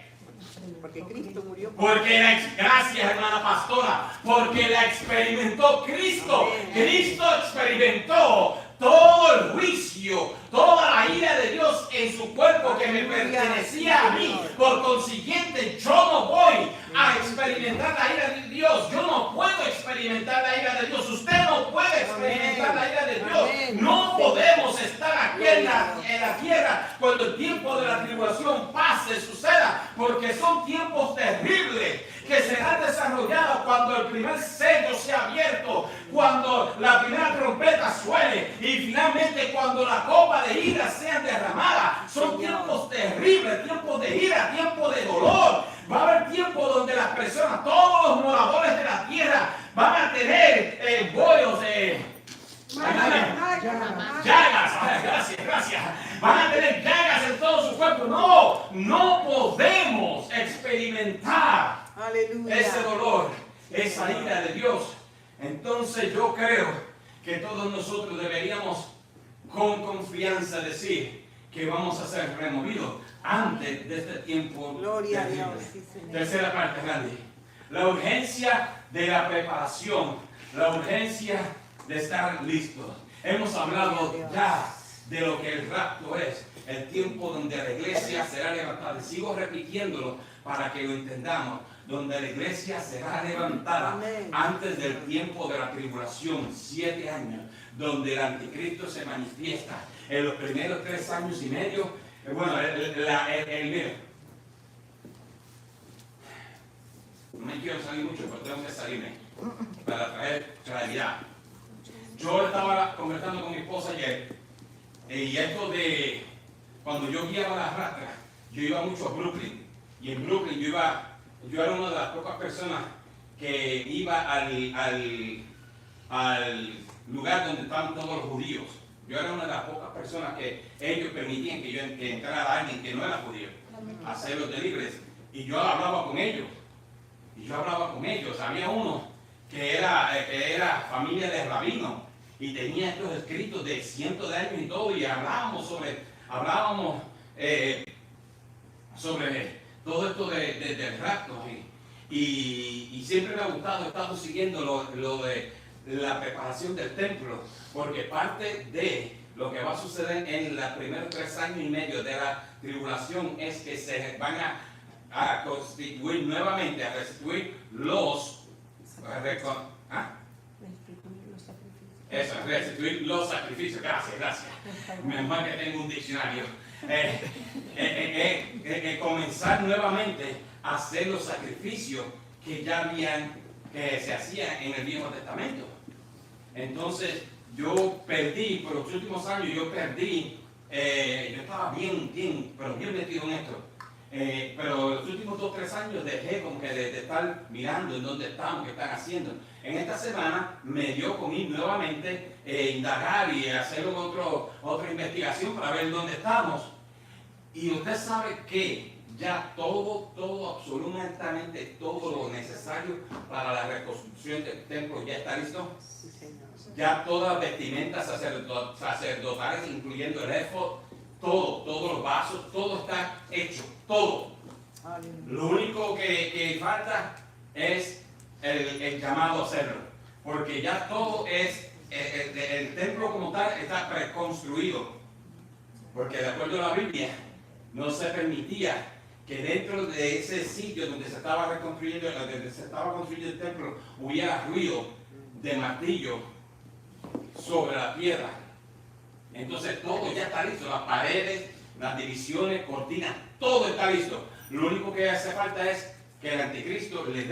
Porque Cristo murió. Gracias, hermana pastora, porque la experimentó Cristo. Cristo experimentó todo el juicio, toda la ira de Dios en su cuerpo que me pertenecía a mí. Por consiguiente, yo no voy a experimentar la ira de Dios. Yo no puedo experimentar la ira de Dios. Usted no puede experimentar la ira de Dios. No podemos estar aquí en la tierra cuando el tiempo de la tribulación pase, suceda, porque son tiempos terribles que serán desarrollados cuando el primer sello sea abierto, cuando la primera trompeta suene y finalmente cuando la copa de ira sea derramada. Son tiempos terribles, tiempos de ira, tiempos de dolor. Va a haber tiempo donde las personas, todos los moradores de la tierra van a tener bollos llagas, gracias. Van a tener llagas en todo su cuerpo. No podemos experimentar ese dolor, esa ira de Dios. Entonces yo creo que todos nosotros deberíamos con confianza decir que vamos a ser removidos antes de este tiempo. Gloria a terrible. Dios, sí, Señor. Tercera parte, Randy. La urgencia de la preparación, la urgencia de estar listos. Hemos hablado ya de lo que el rapto es, el tiempo donde la iglesia será levantada. Y sigo repitiéndolo para que lo entendamos. Donde la iglesia será levantada antes del tiempo de la tribulación, 7 años, donde el anticristo se manifiesta en los primeros 3 años y medio. Bueno, mira, no me quiero salir mucho, pero tengo que salirme para traer claridad. Yo estaba conversando con mi esposa ayer, y esto de cuando yo guiaba las rastras, yo iba mucho a Brooklyn, y en Brooklyn yo era una de las pocas personas que iba al lugar donde estaban todos los judíos. Yo era una de las pocas personas que ellos permitían que entrara alguien que no era judío a hacer los deliveries. Y yo hablaba con ellos. Había uno que era familia de rabino y tenía estos escritos de cientos de años y todo, y hablábamos sobre todo esto del rapto. Y siempre me ha gustado, he estado siguiendo lo de la preparación del templo, porque parte de lo que va a suceder en los primeros 3 años y medio de la tribulación es que se van a constituir nuevamente, a restituir restituir los sacrificios. Gracias. Menos mal que tengo un diccionario. Comenzar nuevamente a hacer los sacrificios que se hacían en el Viejo Testamento. Entonces, yo perdí, por los últimos años, yo estaba bien metido en esto. Pero los últimos 2 o 3 años dejé como que de estar mirando en dónde estamos, qué están haciendo. En esta semana me dio con ir nuevamente, indagar y hacer otra investigación para ver dónde estamos. Y usted sabe que ya absolutamente todo lo necesario para la reconstrucción del templo ya está listo. Sí, Señor. Ya todas las vestimentas sacerdotales, incluyendo el éfod, todos los vasos, todo está hecho, todo. Lo único que falta es el llamado a hacerlo, porque ya todo el templo como tal está preconstruido, porque de acuerdo a la Biblia no se permitía que dentro de ese sitio donde se estaba construyendo el templo hubiera ruido de martillo sobre la piedra. Entonces todo ya está listo, las paredes, las divisiones, cortinas, todo está listo. Lo único que hace falta es que el anticristo le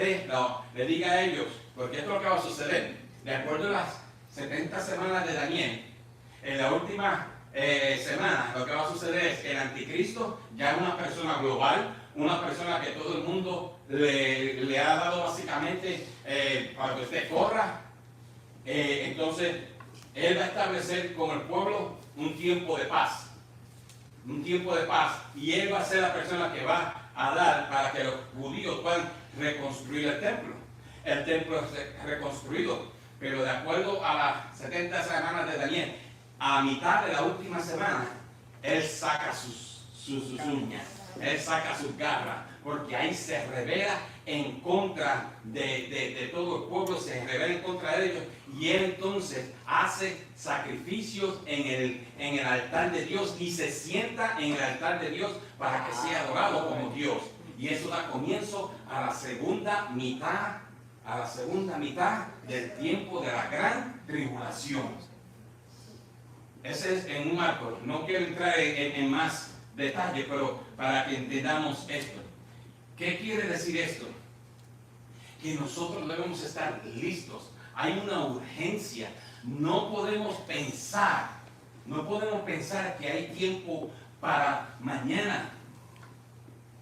diga a ellos, porque esto es lo que va a suceder. De acuerdo a las 70 semanas de Daniel, en la última semana lo que va a suceder es que el anticristo ya es una persona global, una persona que todo el mundo le ha dado básicamente para que usted corra. Entonces él va a establecer con el pueblo un tiempo de paz, y él va a ser la persona que va a dar para que los judíos puedan reconstruir el templo. El templo es reconstruido, pero de acuerdo a las 70 semanas de Daniel, a mitad de la última semana, él saca sus uñas, él saca sus garras, porque ahí se revela en contra de todo el pueblo, se revela en contra de ellos, y él entonces hace sacrificios en el altar de Dios y se sienta en el altar de Dios para que sea adorado como Dios. Y eso da comienzo a la segunda mitad del tiempo de la gran tribulación. Ese es en un marco. No quiero entrar en más detalle, pero para que entendamos esto. ¿Qué quiere decir esto? Que nosotros debemos estar listos. Hay una urgencia. No podemos pensar que hay tiempo para mañana.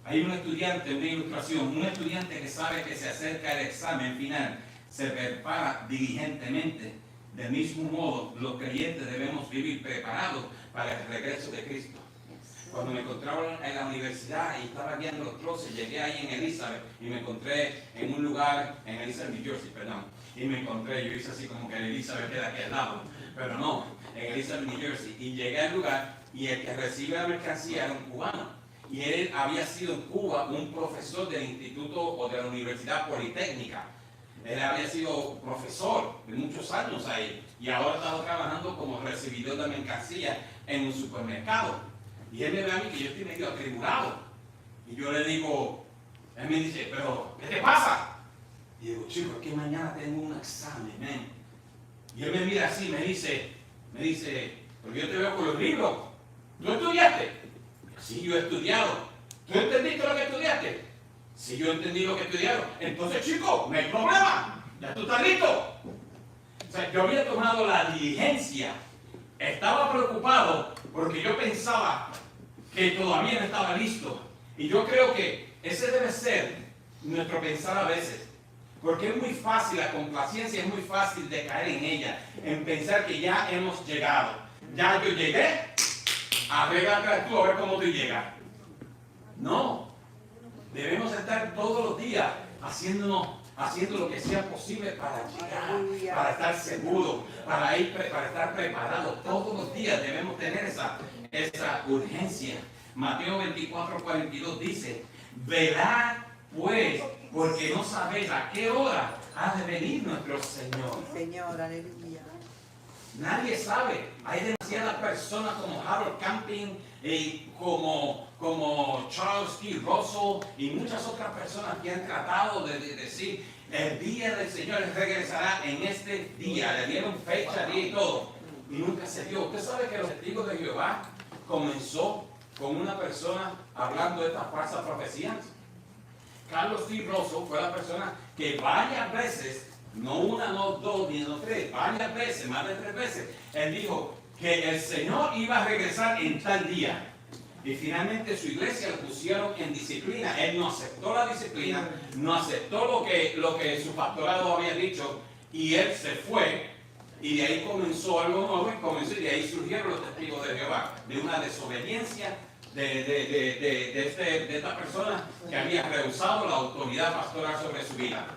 Hay un estudiante, una ilustración, un estudiante que sabe que se acerca el examen final, se prepara diligentemente. Del mismo modo, los creyentes debemos vivir preparados para el regreso de Cristo. Cuando me encontraba en la universidad y estaba guiando los troces, llegué ahí en Elizabeth y me encontré en un lugar, en Elizabeth, New Jersey, perdón. Y me encontré, yo hice así como que Elizabeth queda aquí al lado, pero no, en Elizabeth, New Jersey. Y llegué al lugar y el que recibe la mercancía era un cubano. Y él había sido en Cuba un profesor del instituto o de la Universidad Politécnica. Él había sido profesor de muchos años ahí y ahora estaba trabajando como recibidor de mercancía en un supermercado. Y él me ve a mí que yo estoy medio atribulado. Y yo le digo, él me dice, pero ¿qué te pasa? Y digo, chico, es que mañana tengo un examen, man. Y él me mira así, me dice, pero yo te veo con los libros. ¿Tú estudiaste? Sí, yo he estudiado. ¿Tú entendiste lo que estudiaste? Sí, yo entendí lo que estudiaron. Entonces, chico, no hay problema. Ya tú estás listo. O sea, yo había tomado la diligencia. Estaba preocupado porque yo pensaba que todavía no estaba listo. Y yo creo que ese debe ser nuestro pensar a veces. Porque es muy fácil, la complacencia es muy fácil de caer en ella. En pensar que ya hemos llegado. Ya yo llegué, arréglate tú a ver cómo tú llegas. No. Debemos estar todos los días haciendo lo que sea posible para llegar, para estar seguros, para estar preparados. Todos los días debemos tener esa urgencia. Mateo 24:42 dice, velad pues, porque no sabéis a qué hora ha de venir nuestro Señor. Señor, aleluya. Nadie sabe. Hay demasiadas personas como Harold Camping, como Charles T. Russell y muchas otras personas que han tratado de decir el día del Señor regresará en este día. Le dieron fecha, día y todo. Y nunca se dio. Usted sabe que los testigos de Jehová comenzó con una persona hablando de estas falsas profecías. Carlos T. Russell fue la persona que varias veces, no una, no dos, ni no tres, varias veces, más de 3 veces, él dijo que el Señor iba a regresar en tal día. Y finalmente su iglesia lo pusieron en disciplina. Él no aceptó la disciplina, no aceptó lo que su pastorado había dicho, y él se fue. Y de ahí comenzó algo nuevo, y de ahí surgieron los testigos de Jehová, de una desobediencia de esta persona que había rehusado la autoridad pastoral sobre su vida.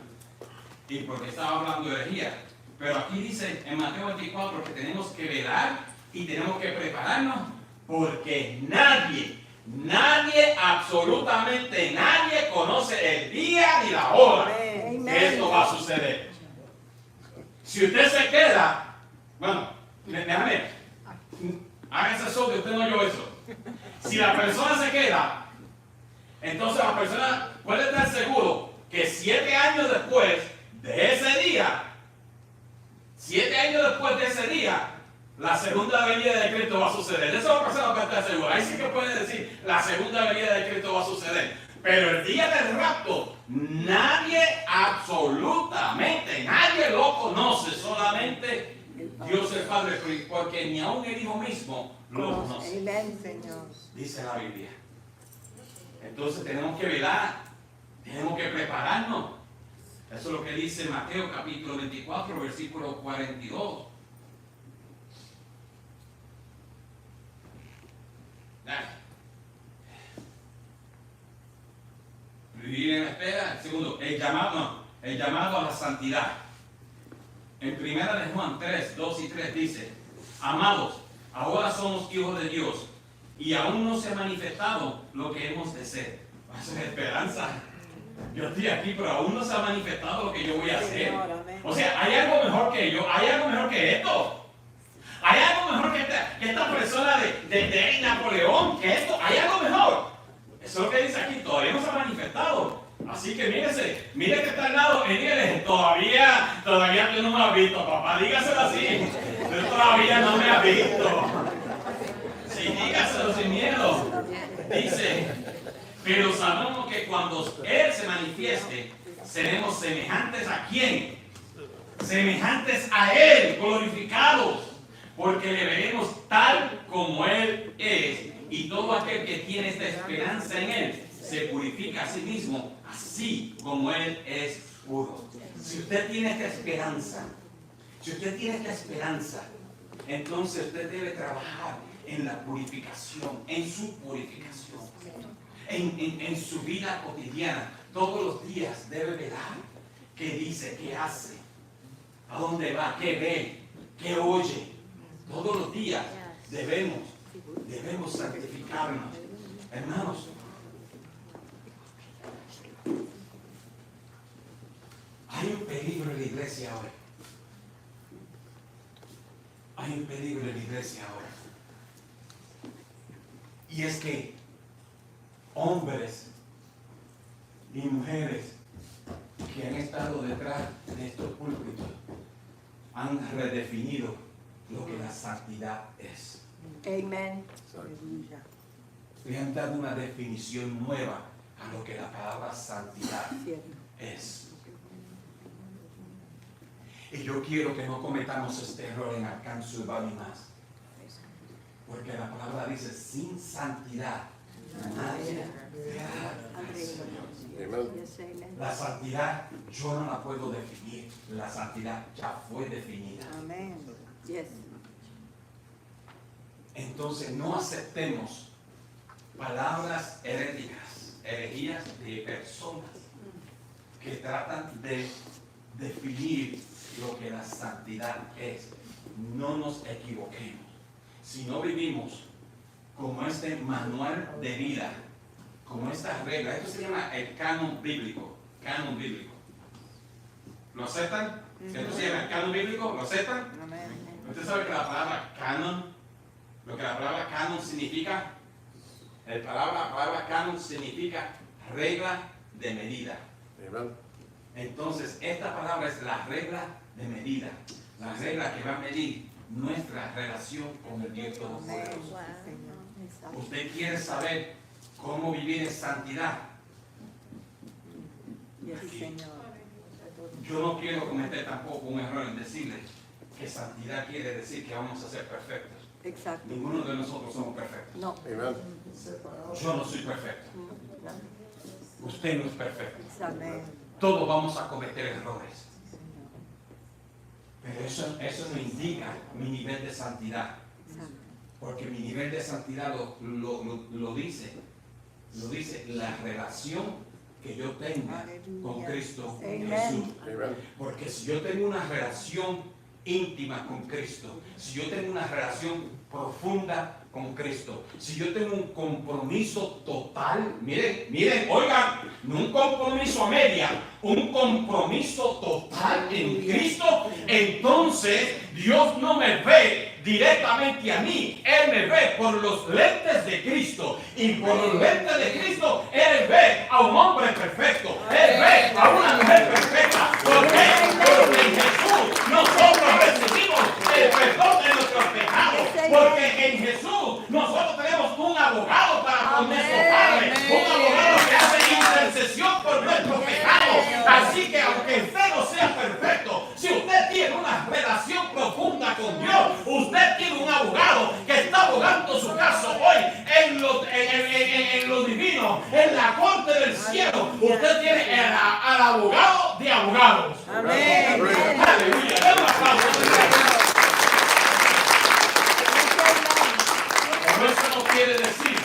Y porque estaba hablando de herejía. Pero aquí dice en Mateo 24 que tenemos que velar y tenemos que prepararnos porque nadie, absolutamente nadie conoce el día ni la hora que esto va a suceder. Si usted se queda, bueno, déjame, hágase eso que usted no oyó eso. Si la persona se queda, entonces la persona puede estar seguro que 7 años después de ese día, 7 años después de ese día, la segunda venida de Cristo va a suceder. Eso la persona puede estar segura. Ahí sí que puede decir, la segunda venida de Cristo va a suceder. Pero el día del rapto, nadie, absolutamente nadie lo conoce, solamente Dios el Padre, porque ni aun el Hijo mismo lo conoce. Amén, Señor. Dice la Biblia. Entonces tenemos que velar, tenemos que prepararnos. Eso es lo que dice Mateo capítulo 24, versículo 42. Vivir en la espera. Segundo, el llamado a la santidad. En 1 Juan 3, 2 y 3 dice, amados, ahora somos hijos de Dios y aún no se ha manifestado lo que hemos de ser. Eso es esperanza. Yo estoy aquí, pero aún no se ha manifestado lo que yo voy a hacer. O sea, hay algo mejor que yo, hay algo mejor que esto. Hay algo mejor que esta persona de Napoleón, que esto, hay algo mejor. Eso es lo que dice aquí, todavía no se ha manifestado. Así que mire que está al lado y dígale, todavía tú no me has visto, papá, dígaselo así. Tú todavía no me has visto. Sí, dígaselo sin miedo. Dice, pero sabemos que cuando Él se manifieste, seremos semejantes a ¿quién? Semejantes a Él, glorificados, porque le veremos tal como Él es. Y todo aquel que tiene esta esperanza en Él, se purifica a sí mismo, así como Él es puro. Si usted tiene esta esperanza, entonces usted debe trabajar en la purificación, en su purificación, en su vida cotidiana. Todos los días debe velar qué dice, qué hace, a dónde va, qué ve, qué oye. Todos los días debemos santificarnos. Hermanos, hay un peligro en la iglesia ahora. Hay un peligro en la iglesia ahora. Y es que hombres y mujeres que han estado detrás de estos púlpitos han redefinido lo que la santidad es. Amen. Aleluya. Le han dado una definición nueva a lo que la palabra santidad es. Y yo quiero que no cometamos este error en Arkansas Valley más. Porque la palabra dice, sin santidad nadie verá al Señor. La santidad yo no la puedo definir. La santidad ya fue definida. Amén. Entonces no aceptemos palabras herejías de personas que tratan de definir lo que la santidad es. No nos equivoquemos. Si no vivimos como este manual de vida, como estas reglas, esto se llama el canon bíblico. Canon bíblico. ¿Lo aceptan? ¿Esto se llama el canon bíblico? ¿Lo aceptan? Usted sabe que la palabra canon, lo que la palabra canon significa, la palabra canon significa regla de medida. Entonces, esta palabra es la regla de medida, la regla que va a medir nuestra relación con el Dios Todopoderoso. Usted quiere saber cómo vivir en santidad. Aquí. Yo no quiero cometer tampoco un error en decirle que santidad quiere decir que vamos a ser perfectos. Exacto. Ninguno de nosotros somos perfectos. No. Yo no soy perfecto. Usted no es perfecto. Amén. Todos vamos a cometer errores. Pero eso no indica mi nivel de santidad. Porque mi nivel de santidad lo dice la relación que yo tenga con Cristo Jesús. Porque si yo tengo una relación íntima con Cristo, si yo tengo una relación profunda con Cristo, si yo tengo un compromiso total, miren, oigan, no un compromiso a media, un compromiso total en Cristo, entonces Dios no me ve directamente a mí, Él me ve por los lentes de Cristo, y por los lentes de Cristo Él ve a un hombre perfecto, Él ve a una mujer perfecta. ¿Por qué? Porque en Jesús nosotros recibimos el perdón de nuestros pecados, porque en Jesús nosotros tenemos un abogado para con nuestro Padre, un abogado que hace intercesión por nuestros pecados. Así que aunque usted no sea perfecto, si usted tiene una relación profunda con Dios, usted tiene un abogado que está abogando su caso hoy en lo divino, en la corte del cielo. Usted tiene al abogado de abogados. Amén. Aleluya. Denle un aplauso. Pero eso no quiere decir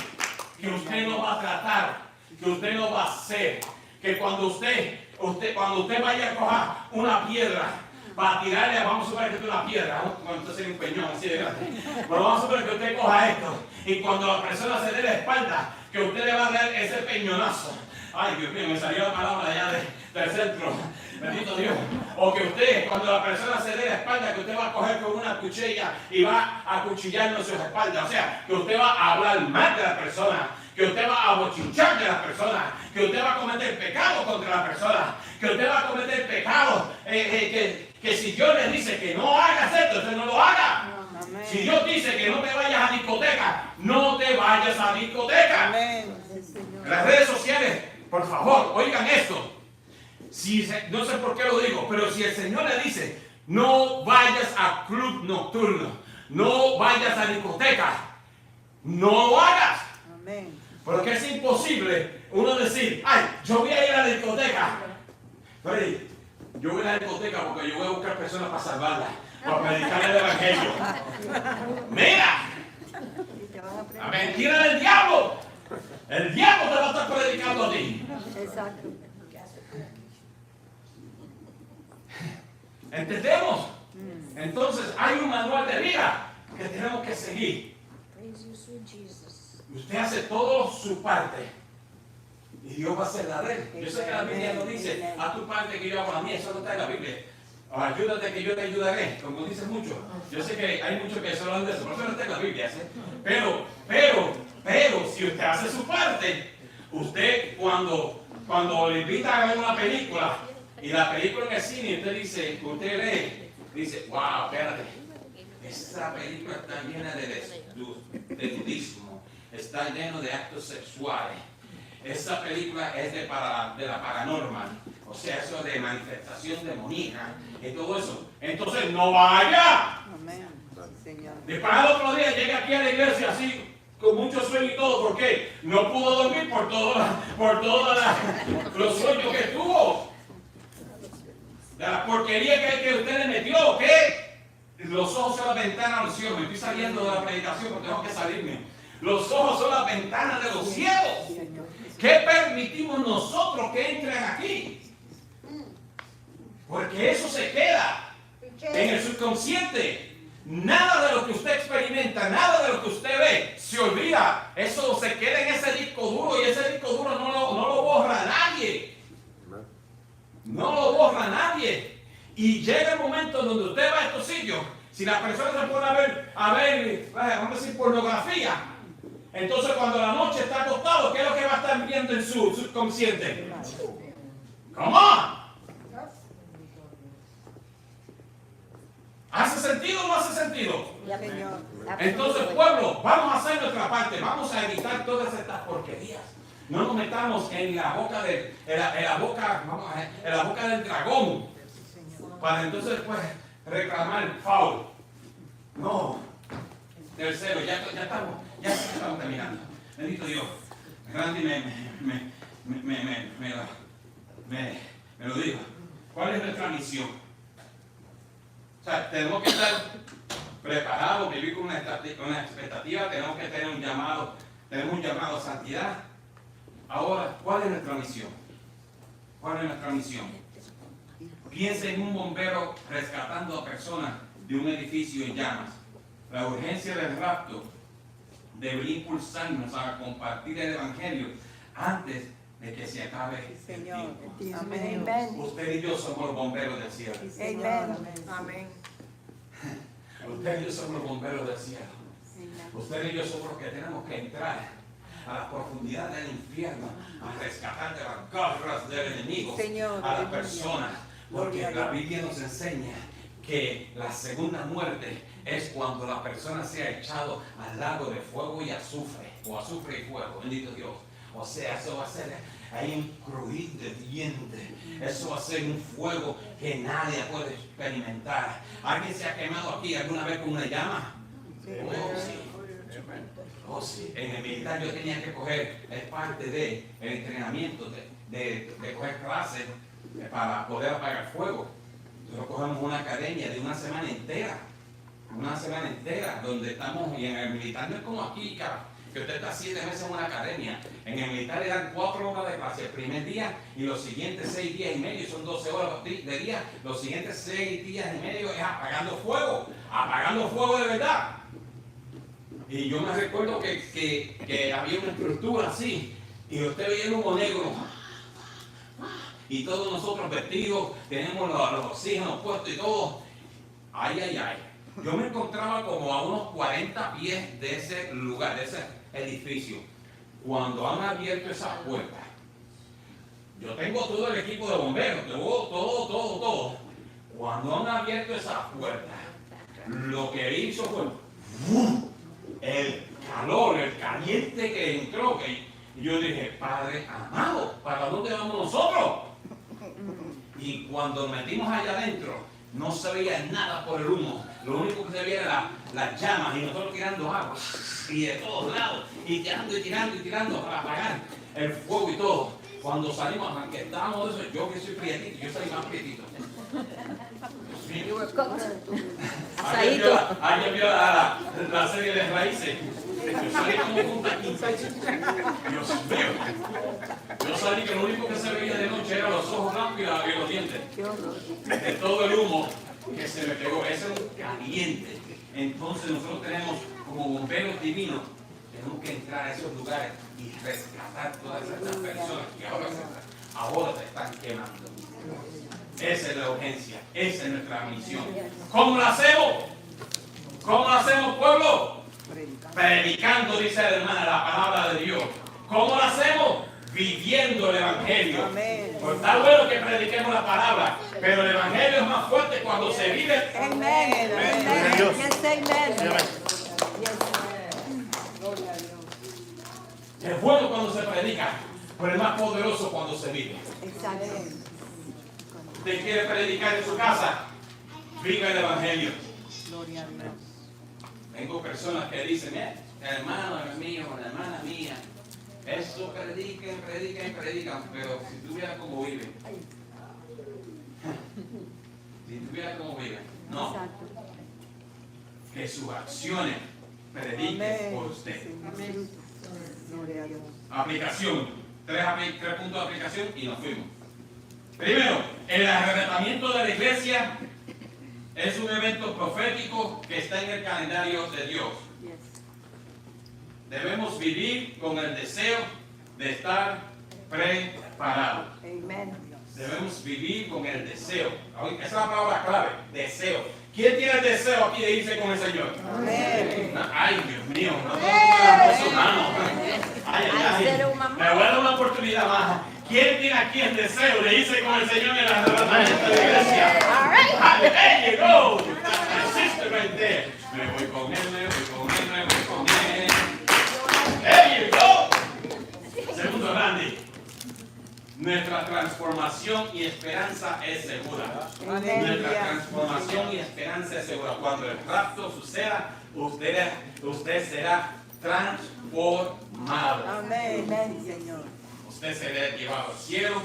que usted no va a tratar, que usted no va a hacer, que cuando usted vaya a coger una piedra para tirarle, vamos a suponer que es una piedra, cuando usted sea un peñón así de grande, pero vamos a suponer que usted coja esto, y cuando la persona se dé la espalda, que usted le va a dar ese peñonazo. Ay, Dios mío, me salió la palabra allá del centro, bendito Dios. O que usted, cuando la persona se dé la espalda, que usted va a coger con una cuchilla y va a acuchillarlo en sus espaldas. O sea, que usted va a hablar mal de la persona, que usted va a bochinchar de la persona, que usted va a cometer pecado contra la persona, que usted va a cometer pecado, que si Dios le dice que no hagas esto, usted no lo haga. Amén. Si Dios dice que no te vayas a discoteca, no te vayas a discoteca. Amén. En las redes sociales, por favor, oigan esto. No sé por qué lo digo, pero si el Señor le dice, no vayas a club nocturno, no vayas a discoteca, no lo hagas. Amén. Porque es imposible uno decir, ay, yo voy a ir a la discoteca. Freddy, yo voy a la discoteca porque yo voy a buscar personas para salvarlas, para predicar el evangelio. Mira, Amén. Tira del diablo. El diablo te va a estar predicando a ti. Exacto. ¿Entendemos? Entonces hay un manual de vida que tenemos que seguir. Usted hace todo su parte y Dios va a hacer la de él. Yo sé que la Biblia no dice, haz tu parte que yo hago la mía, eso no está en la Biblia. O ayúdate que yo te ayudaré, como dice mucho. Yo sé que hay muchos que solo hablan de eso, por eso no está en la Biblia. ¿Sí? Pero, si usted hace su parte, usted cuando le invita a ver una película, y la película en el cine, usted lee, dice, wow, espérate, esta película está llena de nudismo, está lleno de actos sexuales. Esta película es de la paranormal, o sea, eso de manifestación demoníaca y todo eso. Entonces, no vaya. Amén. Señor. Después al otro día llega aquí a la iglesia así, con mucho sueño y todo, porque no pudo dormir por todos los sueños que tuvo. De la porquería que usted le metió, ¿qué? Los ojos son la ventana a los cielos. Me estoy saliendo de la predicación porque tengo que salirme. Los ojos son las ventanas de los cielos. ¿Qué permitimos nosotros que entren aquí? Porque eso se queda en el subconsciente. Nada de lo que usted experimenta, nada de lo que usted ve, se olvida. Eso se queda en ese disco duro y ese disco duro no lo borra nadie. No lo borra nadie. Y llega el momento donde usted va a estos sitios. Si la persona se pone a ver, vamos a decir, pornografía, entonces cuando la noche está acostado, ¿qué es lo que va a estar viendo en su subconsciente? ¿Cómo? ¿Hace sentido o no hace sentido? Señor. Entonces, pueblo, vamos a hacer nuestra parte, vamos a evitar todas estas porquerías. No nos metamos en la boca en la boca del dragón, para entonces después reclamar foul. No. Tercero, ya estamos terminando. Bendito Dios. Randy me lo dijo. ¿Cuál es nuestra misión? O sea, tenemos que estar preparados, vivir con una expectativa, tenemos que tener tenemos un llamado a santidad. Ahora, ¿cuál es nuestra misión? ¿Cuál es nuestra misión? Piensa en un bombero rescatando a personas de un edificio en llamas. La urgencia del rapto debería impulsarnos a compartir el Evangelio antes de que se acabe el Señor. tiempo. Amén. Usted y yo somos los bomberos del cielo. Amén. Amén. Usted y yo somos los bomberos del cielo. Usted y yo somos los que tenemos que entrar a la profundidad del infierno, a rescatar de las garras del enemigo Señor, a las personas. Porque la Biblia nos enseña que la segunda muerte es cuando la persona sea echado al lago de fuego y azufre, o azufre y fuego, bendito Dios. O sea, eso va a ser, hay un crujir de dientes, eso va a ser un fuego que nadie puede experimentar. ¿Alguien se ha quemado aquí alguna vez con una llama? Oh, sí. Oh, sí. En el militar yo tenía que coger, es parte del entrenamiento, de coger clases para poder apagar fuego. Nosotros cogemos una academia de una semana entera, donde estamos, y en el militar no es como aquí, que usted está 7 meses en una academia. En el militar le dan 4 horas de clase el primer día y los siguientes 6 días y medio, son 12 horas de día, los siguientes 6 días y medio es apagando fuego de verdad. Y yo me recuerdo que había una estructura así, y usted veía el humo negro, y todos nosotros vestidos, tenemos los oxígenos puestos y todo. Ay. Yo me encontraba como a unos 40 pies de ese lugar, de ese edificio. Cuando han abierto esas puertas, yo tengo todo el equipo de bomberos, todo. Cuando han abierto esas puertas, lo que hizo fue el calor, el caliente que entró. Y yo dije, Padre amado, ¿para dónde vamos nosotros? Y cuando nos metimos allá adentro, no se veía nada por el humo. Lo único que se veía era las llamas y nosotros tirando agua. Y de todos lados. Y tirando para apagar el fuego y todo. Cuando salimos, aunque estábamos de eso, yo que soy prietito, yo soy más prietito. Asadito. Alguien vio la serie de Raíces. Yo salí como con taquita. Dios mío. Yo salí que lo único que se veía de noche eran los ojos blancos y los dientes. Qué horror. De todo el humo que se me pegó. Eso es un caliente. Entonces nosotros tenemos como bomberos divinos, tenemos que entrar a esos lugares y rescatar todas esas personas que ahora se están quemando. Esa es la urgencia, esa es nuestra misión. ¿Cómo lo hacemos? ¿Cómo lo hacemos, pueblo? Predicando, dice la hermana, la palabra de Dios. ¿Cómo lo hacemos? Viviendo el Evangelio. Amén. Pues está bueno que prediquemos la palabra, pero el Evangelio es más fuerte cuando se vive. Amen. Amen. Dios. Yes, amen. Yes. Gloria a Dios. Es bueno cuando se predica, pero es más poderoso cuando se vive. Exacto. Usted quiere predicar en su casa, viva el Evangelio. Gloria a Dios. Tengo personas que dicen, hermano mío, hermana mía, eso predican, pero si tuviera cómo viven. Si tuviera cómo viven. No, Exacto. que sus acciones prediquen Amén. por usted. Amén. Gloria a Dios. Aplicación. Tres puntos de aplicación y nos fuimos. Primero, el arrebatamiento de la iglesia es un evento profético que está en el calendario de Dios. Yes. Debemos vivir con el deseo de estar preparados. Amen. Debemos vivir con el deseo. Esa es la palabra clave, deseo. ¿Quién tiene el deseo aquí de irse con el Señor? Amén. Ay, Dios mío, no tengo su mano. Ay, ay, ay. Me voy a dar una oportunidad más. ¿Quién tiene aquí el deseo de irse con el Señor en la arrebatamiento de la iglesia? There you go. My sister right there. Me voy con él, me voy con él, me voy con él. There you go. Segundo, Randy. Nuestra transformación y esperanza es segura. Nuestra transformación y esperanza es segura. Cuando el rapto suceda, usted será transformado. Amén. Amén, Señor. Usted será llevado al cielo.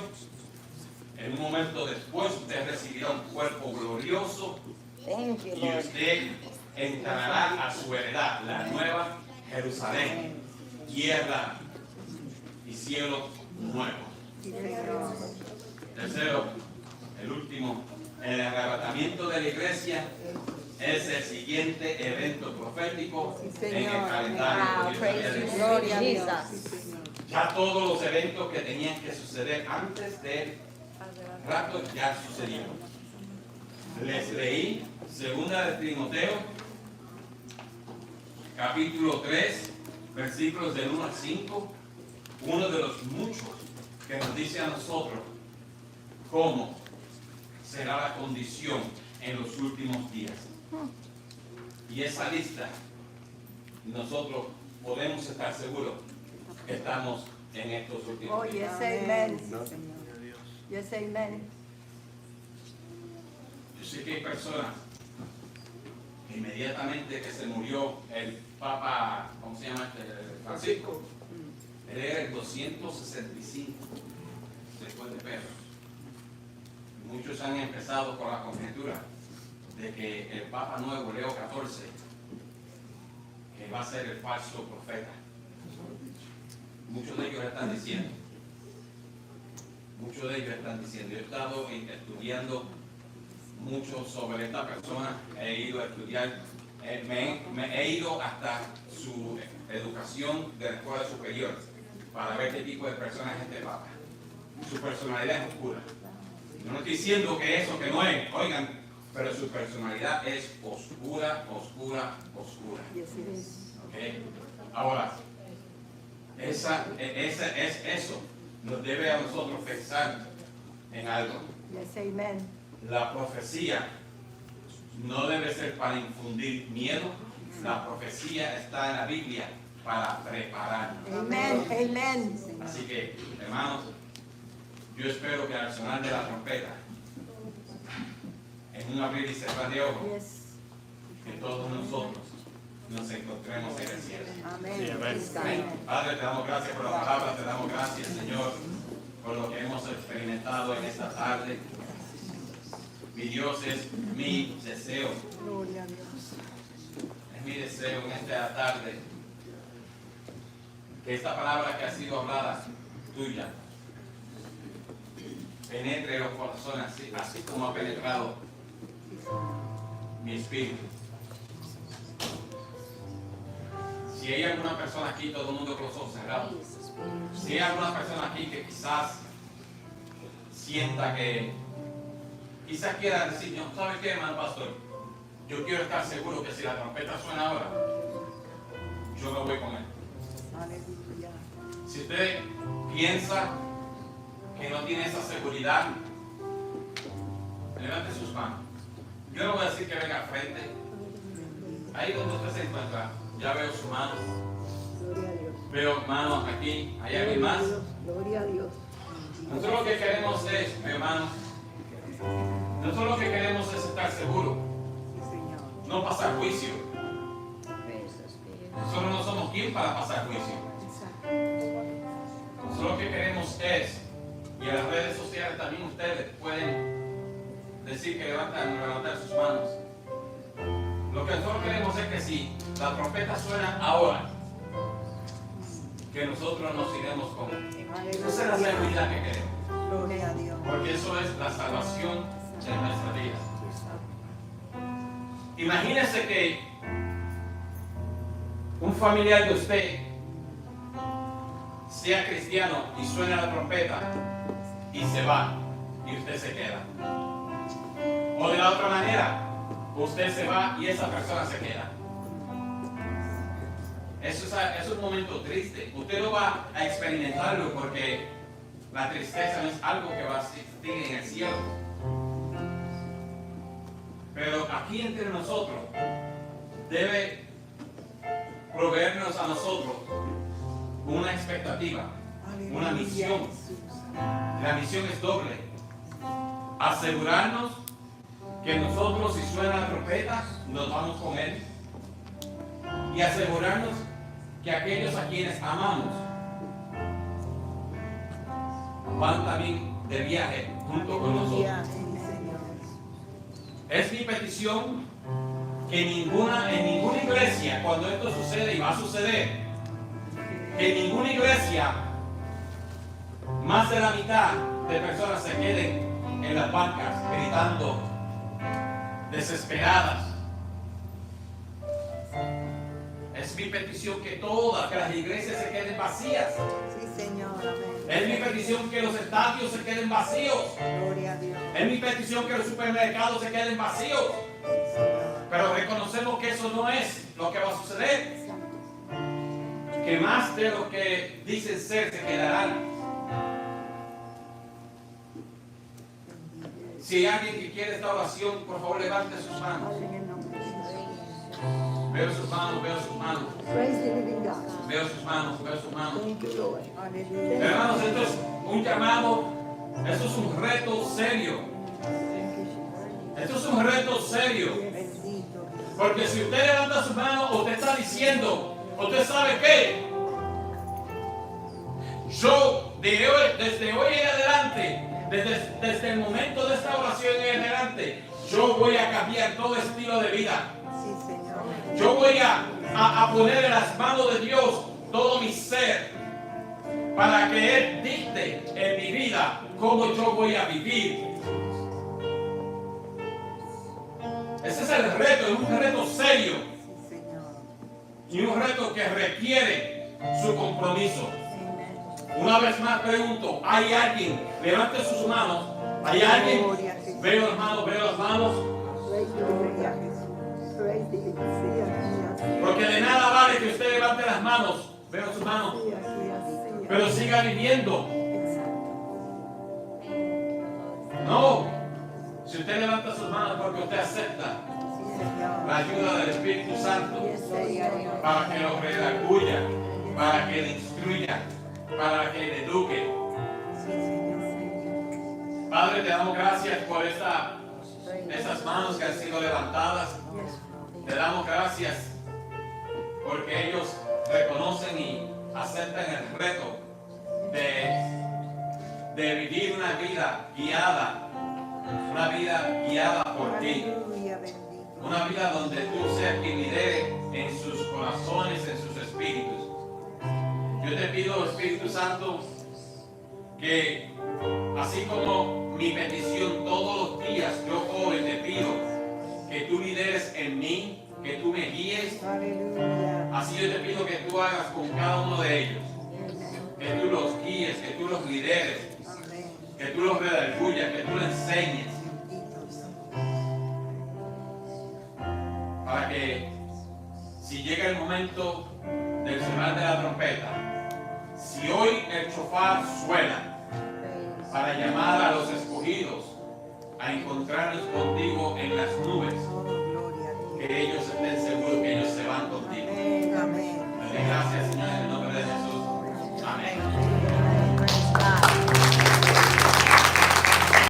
En un momento después, usted recibirá un cuerpo glorioso Thank you, y Lord. usted entrará a su heredad, la nueva Jerusalén, tierra y cielo nuevo. Sí, Señor. Tercero, el último, el arrebatamiento de la iglesia es el siguiente evento profético Sí, en el Señor. calendario Wow, de praise Dios. you, Gloria a Dios. Sí, Señor. Ya todos los eventos que tenían que suceder antes del rapto ya sucedieron. Les leí 2 de Timoteo, capítulo 3, versículos del 1 al 5, uno de los muchos que nos dice a nosotros cómo será la condición en los últimos días. Y esa lista, nosotros podemos estar seguros que estamos en estos últimos Oh, días. yes, amen. Sí, Señor. Yes, amen. Yo sé que hay personas que inmediatamente que se murió el Papa, ¿cómo se llama este? Francisco. Él era el 265 después de Pedro. Muchos han empezado con la conjetura de que el Papa nuevo, Leo XIV, que va a ser el falso profeta. Muchos de ellos están diciendo. Yo he estado estudiando mucho sobre esta persona, he ido a estudiar, me he ido hasta su educación de la escuela superior para ver qué tipo de persona es este Papa. Su personalidad es oscura. Yo no estoy diciendo que eso, que no es, oigan, pero su personalidad es oscura. Yes, it is. ¿Ok? Ahora, eso nos debe a nosotros pensar en algo. Yes, amen. La profecía no debe ser para infundir miedo. La profecía está en la Biblia para prepararnos. Amen. Amen. Así que, hermanos, yo espero que al sonar de la trompeta, en un abrir y cerrar de ojos, Yes. que todos nosotros nos encontremos en el cielo. Amén. Sí, amén. Yes, Amén. amen. Padre, te damos gracias por la palabra, te damos gracias, Señor, por lo que hemos experimentado en esta tarde. Mi Dios, es mi deseo, Gloria a Dios. es mi deseo en esta tarde que esta palabra que ha sido hablada, tuya, penetre los corazones así como ha penetrado mi espíritu. Si hay alguna persona aquí, todo el mundo con los ojos cerrados, si hay alguna persona aquí que quizás sienta que quizás quiera decir, no, ¿sabe qué, hermano pastor? Yo quiero estar seguro que si la trompeta suena ahora, yo me voy con él. Aleluya. Si usted piensa que no tiene esa seguridad, levante sus manos. Yo no voy a decir que venga al frente. Ahí donde usted se encuentra, ya veo sus manos. Gloria a Dios. Veo manos aquí. ¿Hay alguien más? Gloria a Dios. Nosotros lo que queremos es, mi hermano, nosotros lo que queremos es estar seguros, Sí, Señor. no pasar juicio. Nosotros no somos quien para pasar juicio. Nosotros lo que queremos es, y en las redes sociales también ustedes pueden decir que levantar sus manos. Lo que nosotros queremos es que si la trompeta suena ahora, que nosotros nos iremos con él. Esa es la seguridad que queremos. Gloria a Dios. Porque eso es la salvación de nuestra vida. Imagínese que un familiar de usted sea cristiano y suena la trompeta y se va y usted se queda. O de la otra manera, usted se va y esa persona se queda. Eso es un momento triste. Usted no va a experimentarlo porque la tristeza no es algo que va a existir en el cielo. Pero aquí entre nosotros debe proveernos a nosotros una expectativa, una misión. La misión es doble. Asegurarnos que nosotros, si suena la trompeta, nos vamos con Él. Y asegurarnos que aquellos a quienes amamos van también de viaje junto con nosotros. Es mi petición que en ninguna iglesia, cuando esto sucede y va a suceder, que en ninguna iglesia más de la mitad de personas se queden en las bancas gritando desesperadas. Es mi petición que las iglesias se queden vacías. Sí, Señor. Amén. Es mi petición que los estadios se queden vacíos. Gloria a Dios. Es mi petición que los supermercados se queden vacíos. Pero reconocemos que eso no es lo que va a suceder. Que más de lo que dicen ser se quedarán. Si hay alguien que quiere esta oración, por favor levante sus manos. En el nombre de Jesús. Veo sus manos, veo sus manos. Praise the living God. Veo sus manos, veo sus manos. Thank you, Lord. Aleluya. Hermanos, esto es un llamado, esto es un reto serio. Esto es un reto serio. Bendito. Porque si usted levanta sus manos, usted está diciendo, usted sabe qué. Yo, desde hoy en adelante, desde el momento de esta oración en adelante, yo voy a cambiar todo estilo de vida. Sí, Señor. Yo voy a poner en las manos de Dios todo mi ser para que Él dicte en mi vida cómo yo voy a vivir. Ese es el reto, es un reto serio Sí, Señor. y un reto que requiere su compromiso. Amen. Una vez más pregunto, ¿hay alguien? Levante sus manos. ¿Hay alguien? Veo las manos, veo las manos. Praise the living God. Praise the living God. Porque de nada vale que usted levante las manos, veo sus manos, Sí, así, así. pero siga viviendo. No, si usted levanta sus manos porque usted acepta Sí, Señor. la ayuda del Espíritu Santo Yes, Señor. para que lo redarguya, para que le instruya, para que le eduque. Sí, Señor. Padre, te damos gracias por esas manos que han sido levantadas. Yes. Te damos gracias porque ellos reconocen y aceptan el reto de vivir una vida guiada por ti. Aleluya, bendito. Una vida donde tú seas quien lidere en sus corazones, en sus espíritus. Yo Yo te pido, Espíritu Santo, que así como mi petición todos los días, yo oro y te pido que tú lideres en mí, que tú me guíes. Aleluya. Así yo te pido que tú hagas con cada uno de ellos, que tú los guíes, que tú los lideres, Amén. que tú los redargullas, que tú los enseñes, Benditos. para que si llega el momento del sonar de la trompeta, si hoy el shofar suena para llamar a los escogidos a encontrarnos contigo en las nubes, Oh, gloria a Dios. que ellos